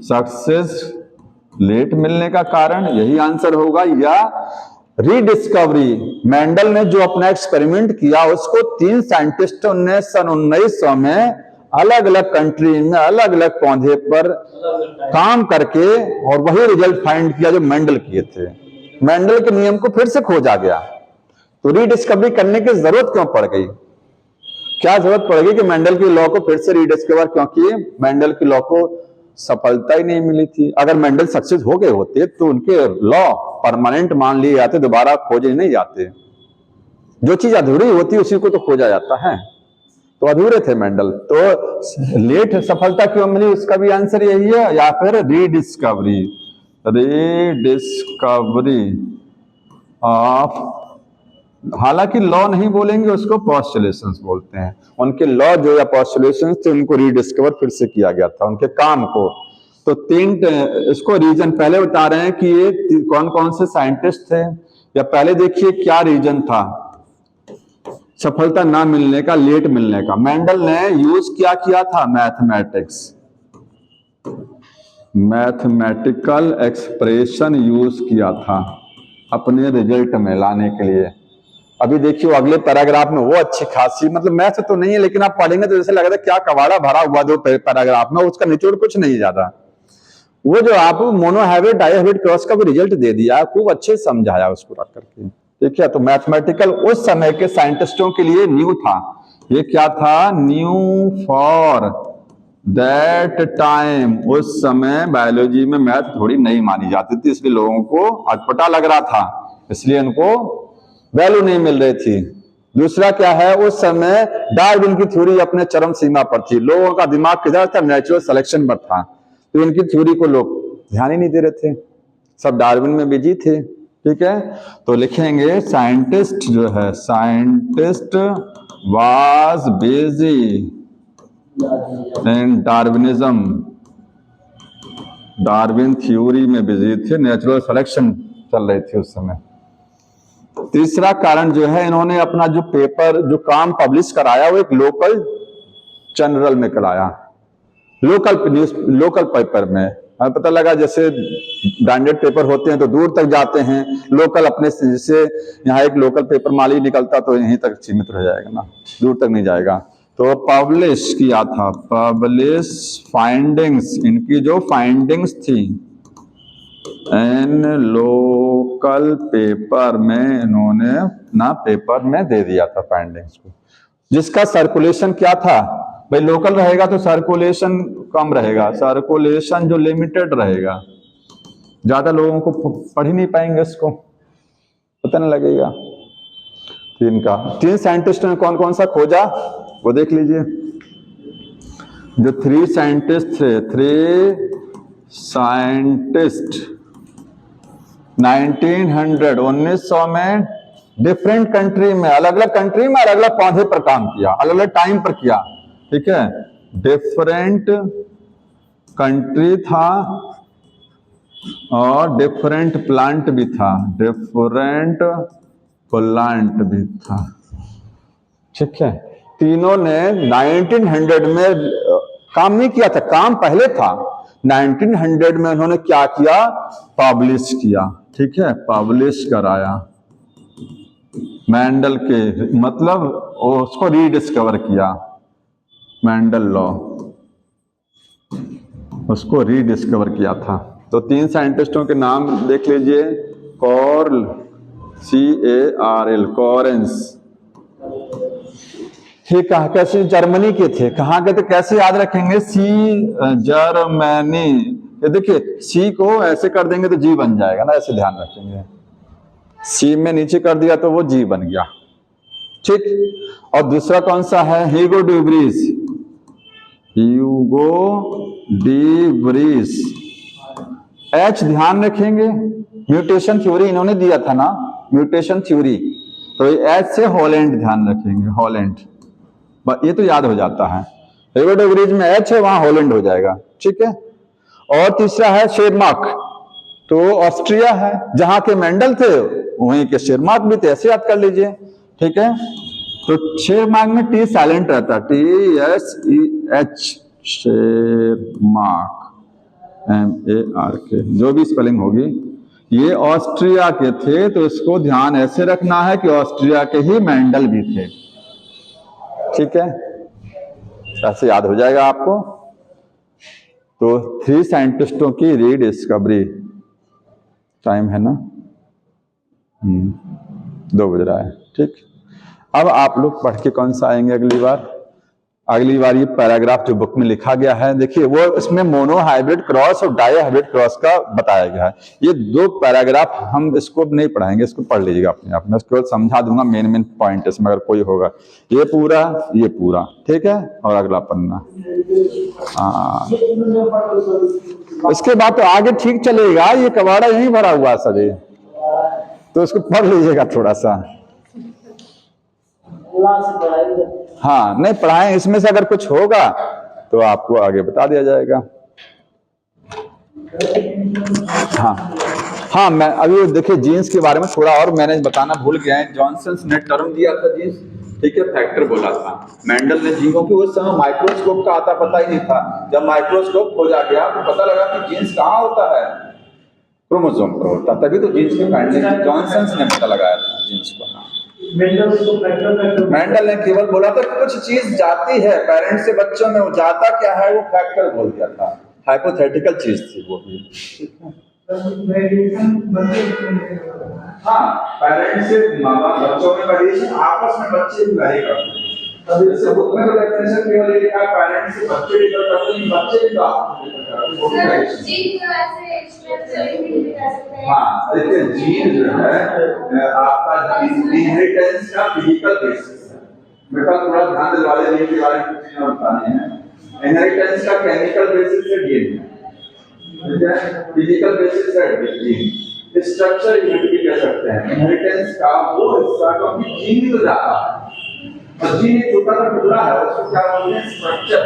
success late मिलने का कारण यही आंसर होगा, या रीडिस्कवरी। मेंडल ने जो अपना एक्सपेरिमेंट किया उसको 3 साइंटिस्टों ने सन 1900 में अलग अलग कंट्री में अलग अलग पौधे पर काम करके और वही रिजल्ट फाइंड किया जो मेंडल किए थे। मेंडल के नियम को फिर से खोजा गया। तो रीडिस्कवरी करने की जरूरत क्यों पड़ गई? क्या जरूरत पड़ेगी कि मेंडल की लॉ को फिर से रीडिस्कवर? क्योंकि मेंडल की लॉ को सफलता ही नहीं मिली थी। अगर मेंडल सक्सेस हो गए होते तो उनके लॉ परमानेंट मान लिए जाते, दोबारा खोजे नहीं जाते। जो चीज अधूरी होती है उसी को तो खोजा जाता है, तो अधूरे थे मेंडल। तो लेट सफलता क्यों मिली, उसका भी आंसर यही है, या फिर रीडिस्कवरी ऑफ, हालांकि लॉ नहीं बोलेंगे उसको, पोस्टुलेशंस बोलते हैं। उनके लॉ जो या पोस्टुलेशंस थे उनको रीडिस्कवर फिर से किया गया था, उनके काम को। तो 3 इसको रीजन पहले बता रहे हैं कि ये कौन कौन से साइंटिस्ट थे, या पहले देखिए क्या रीजन था सफलता ना मिलने का, लेट मिलने का। मेंडल ने यूज क्या किया था? मैथमेटिकल एक्सप्रेशन यूज किया था अपने रिजल्ट में लाने के लिए। अभी देखिए अगले पैराग्राफ में वो अच्छी खासी, मतलब मैथ तो नहीं है लेकिन आप पढ़ेंगे तो जैसे लगता है क्या कबाड़ा भरा हुआ 2 पैराग्राफ में, उसका निचोड़ कुछ नहीं ज्यादा। वो जो आप मोनोहाइब्रिड डाइहाइब्रिड क्रॉस का भी रिजल्ट दे दिया, खूब अच्छे समझाया उसको रख करके। ठीक है। तो मैथमेटिकल उस समय के साइंटिस्टों के लिए न्यू था। ये क्या था? New for that time. उस समय बायोलॉजी में मैथ थोड़ी नहीं मानी जाती थी, इसलिए लोगों को अटपटा लग रहा था, इसलिए उनको वैल्यू नहीं मिल रही थी। दूसरा क्या है, उस समय डार्विन की थ्योरी अपने चरम सीमा पर थी। लोगों का दिमाग किधर था? नेचुरल सिलेक्शन पर था। तो इनकी थ्योरी को लोग ध्यान ही नहीं दे रहे थे, सब डार्विन में बिजी थे। ठीक है। तो लिखेंगे साइंटिस्ट जो है, scientist was busy in Darwinism, Darwin theory में बिजी थे, नेचुरल सिलेक्शन चल रही थी उस समय। तीसरा कारण जो है, इन्होंने अपना जो पेपर जो काम पब्लिश कराया वो एक लोकल जर्नल में कराया, लोकल पेपर में। हमें पता लगा जैसे ब्रांडेड पेपर होते हैं तो दूर तक जाते हैं, लोकल अपने जैसे यहाँ एक लोकल पेपर माल ही निकलता तो यहीं तक सीमित रह जाएगा ना, दूर तक नहीं जाएगा। तो पब्लिश किया था, पब्लिश फाइंडिंग्स, इनकी जो फाइंडिंग्स थी इन लोकल पेपर में, इन्होंने ना पेपर में दे दिया था फाइंडिंग्स को, जिसका सर्कुलेशन क्या था भाई, लोकल रहेगा तो सर्कुलेशन कम रहेगा, सर्कुलेशन जो लिमिटेड रहेगा, ज्यादा लोगों को पढ़ ही नहीं पाएंगे, इसको पता नहीं लगेगा। तीन साइंटिस्ट ने कौन कौन सा खोजा वो देख लीजिए। जो 3 साइंटिस्ट थे, 3 साइंटिस्ट 1900 में डिफरेंट कंट्री में, अलग अलग कंट्री में अलग अलग पौधे पर काम किया, अलग अलग टाइम पर किया। ठीक है। डिफरेंट कंट्री था और डिफरेंट प्लांट भी था, डिफरेंट प्लांट भी था। ठीक है। तीनों ने 1900 में काम नहीं किया था, काम पहले था। 1900 में उन्होंने क्या किया, पब्लिश किया, ठीक है, पब्लिश कराया मेंडल के, मतलब उसको रीडिस्कवर किया, मेंडल लॉ उसको रीडिस्कवर किया था। तो 3 साइंटिस्टों के नाम देख लीजिए, कॉर्ल, CARL, कॉरेंस। ये कहाँ, कैसे, जर्मनी के थे। कहाँ के थे, कैसे याद रखेंगे, जर्मनी। ये देखिए सी को ऐसे कर देंगे तो जी बन जाएगा ना, ऐसे ध्यान रखेंगे। सी में नीचे कर दिया तो वो जी बन गया, ठीक। और दूसरा कौन सा है, ह्यूगो ड्यूब्रीज, ह्यूगो ड्यूब्रीज। एच ध्यान रखेंगे, म्यूटेशन थ्योरी इन्होंने दिया था ना, म्यूटेशन थ्योरी। तो एच से हॉलैंड ध्यान रखेंगे, हॉलैंड, ये तो याद हो जाता है। ह्यूगो ड्यूब्रीज में एच है, वहां हॉलैंड हो जाएगा, ठीक है। और तीसरा है शेरमार्क, तो ऑस्ट्रिया है, जहां के मेंडल थे वहीं के शेरमार्क भी थे, ऐसे याद कर लीजिए, ठीक है। तो शेरमार्क में टी साइलेंट रहता है, TSEH, शेरमार्क, MARK, जो भी स्पेलिंग होगी। ये ऑस्ट्रिया के थे, तो इसको ध्यान ऐसे रखना है कि ऑस्ट्रिया के ही मेंडल भी थे, ठीक है, ऐसे याद हो जाएगा आपको। तो 3 साइंटिस्टों की रीडिस्कवरी, टाइम है ना, 2 बज रहा है, ठीक। अब आप लोग पढ़ के कौन सा आएंगे अगली बार, अगली बार ये पैराग्राफ जो बुक में लिखा गया है, देखिए वो इसमें मोनो हाइब्रिड क्रॉस और डाई हाइब्रिड क्रॉस का बताया गया है। ये 2 पैराग्राफ हम इसको नहीं पढ़ाएंगे, इसको पढ़ लीजिएगा अपने आप में, इसको समझा दूंगा मेन मेन पॉइंट इसमें अगर कोई होगा। ये पूरा, ठीक है। और अगला पन्ना, इसके बाद तो आगे ठीक चलेगा, ये कबाड़ा यहीं भरा हुआ सभी, तो इसको पढ़ लीजिएगा थोड़ा सा। हाँ, नहीं पढ़ाएं, इसमें से अगर कुछ होगा तो आपको आगे बता दिया जाएगा। हाँ, मैं अभी देखिए जीन्स के बारे में थोड़ा और मैंने बताना भूल गया है। जॉनसन ने टर्म दिया था जीन्स, ठीक है, फैक्टर बोला था। मेंडल ने जीवों की, उस समय माइक्रोस्कोप का आता पता ही नहीं था। जब माइक्रोस्कोप खोजा गया तो पता लगा कि जीन्स कहाँ होता है, क्रोमोसोम पर होता, तभी तो जीन्स के फैक्टर जॉनसन ने पता लगाया था जीन्स को। मेंडल ने केवल बोला था कुछ चीज जाती है पेरेंट्स से बच्चों में, वो जाता क्या है वो फैक्टर बोल दिया था, हाइपोथेटिकल चीज थी वो भी, ठीक है। हाँ, पेरेंट्स से बच्चों में वेरिएशन, आपस में बच्चे भी वैरी करते हैं। तब इससे बुक में तो डेफिनेशन केवल ये लिखा है पेरेंट्स से बच्चे डिफर करते हैं, बच्चे भी तो आपस में डिफर करते हैं। हाँ, देखिए जीन जो है आपका इनहेरिटेंस का फिजिकल बेसिस है। बेटा थोड़ा ध्यान दिलवा लीजिए के बारे में, कुछ चीजें बतानी है। इनहेरिटेंस का केमिकल बेसिस है डीएनए, ठीक है, फिजिकल बेसिस है जीन। स्ट्रक्चर यूनिट भी कह सकते हैं इनहेरिटेंस का वो हिस्सा, क्योंकि जीन तो जाता है और जीन एक छोटा सा टुकड़ा है, उसको क्या बोलते हैं, स्ट्रक्चर।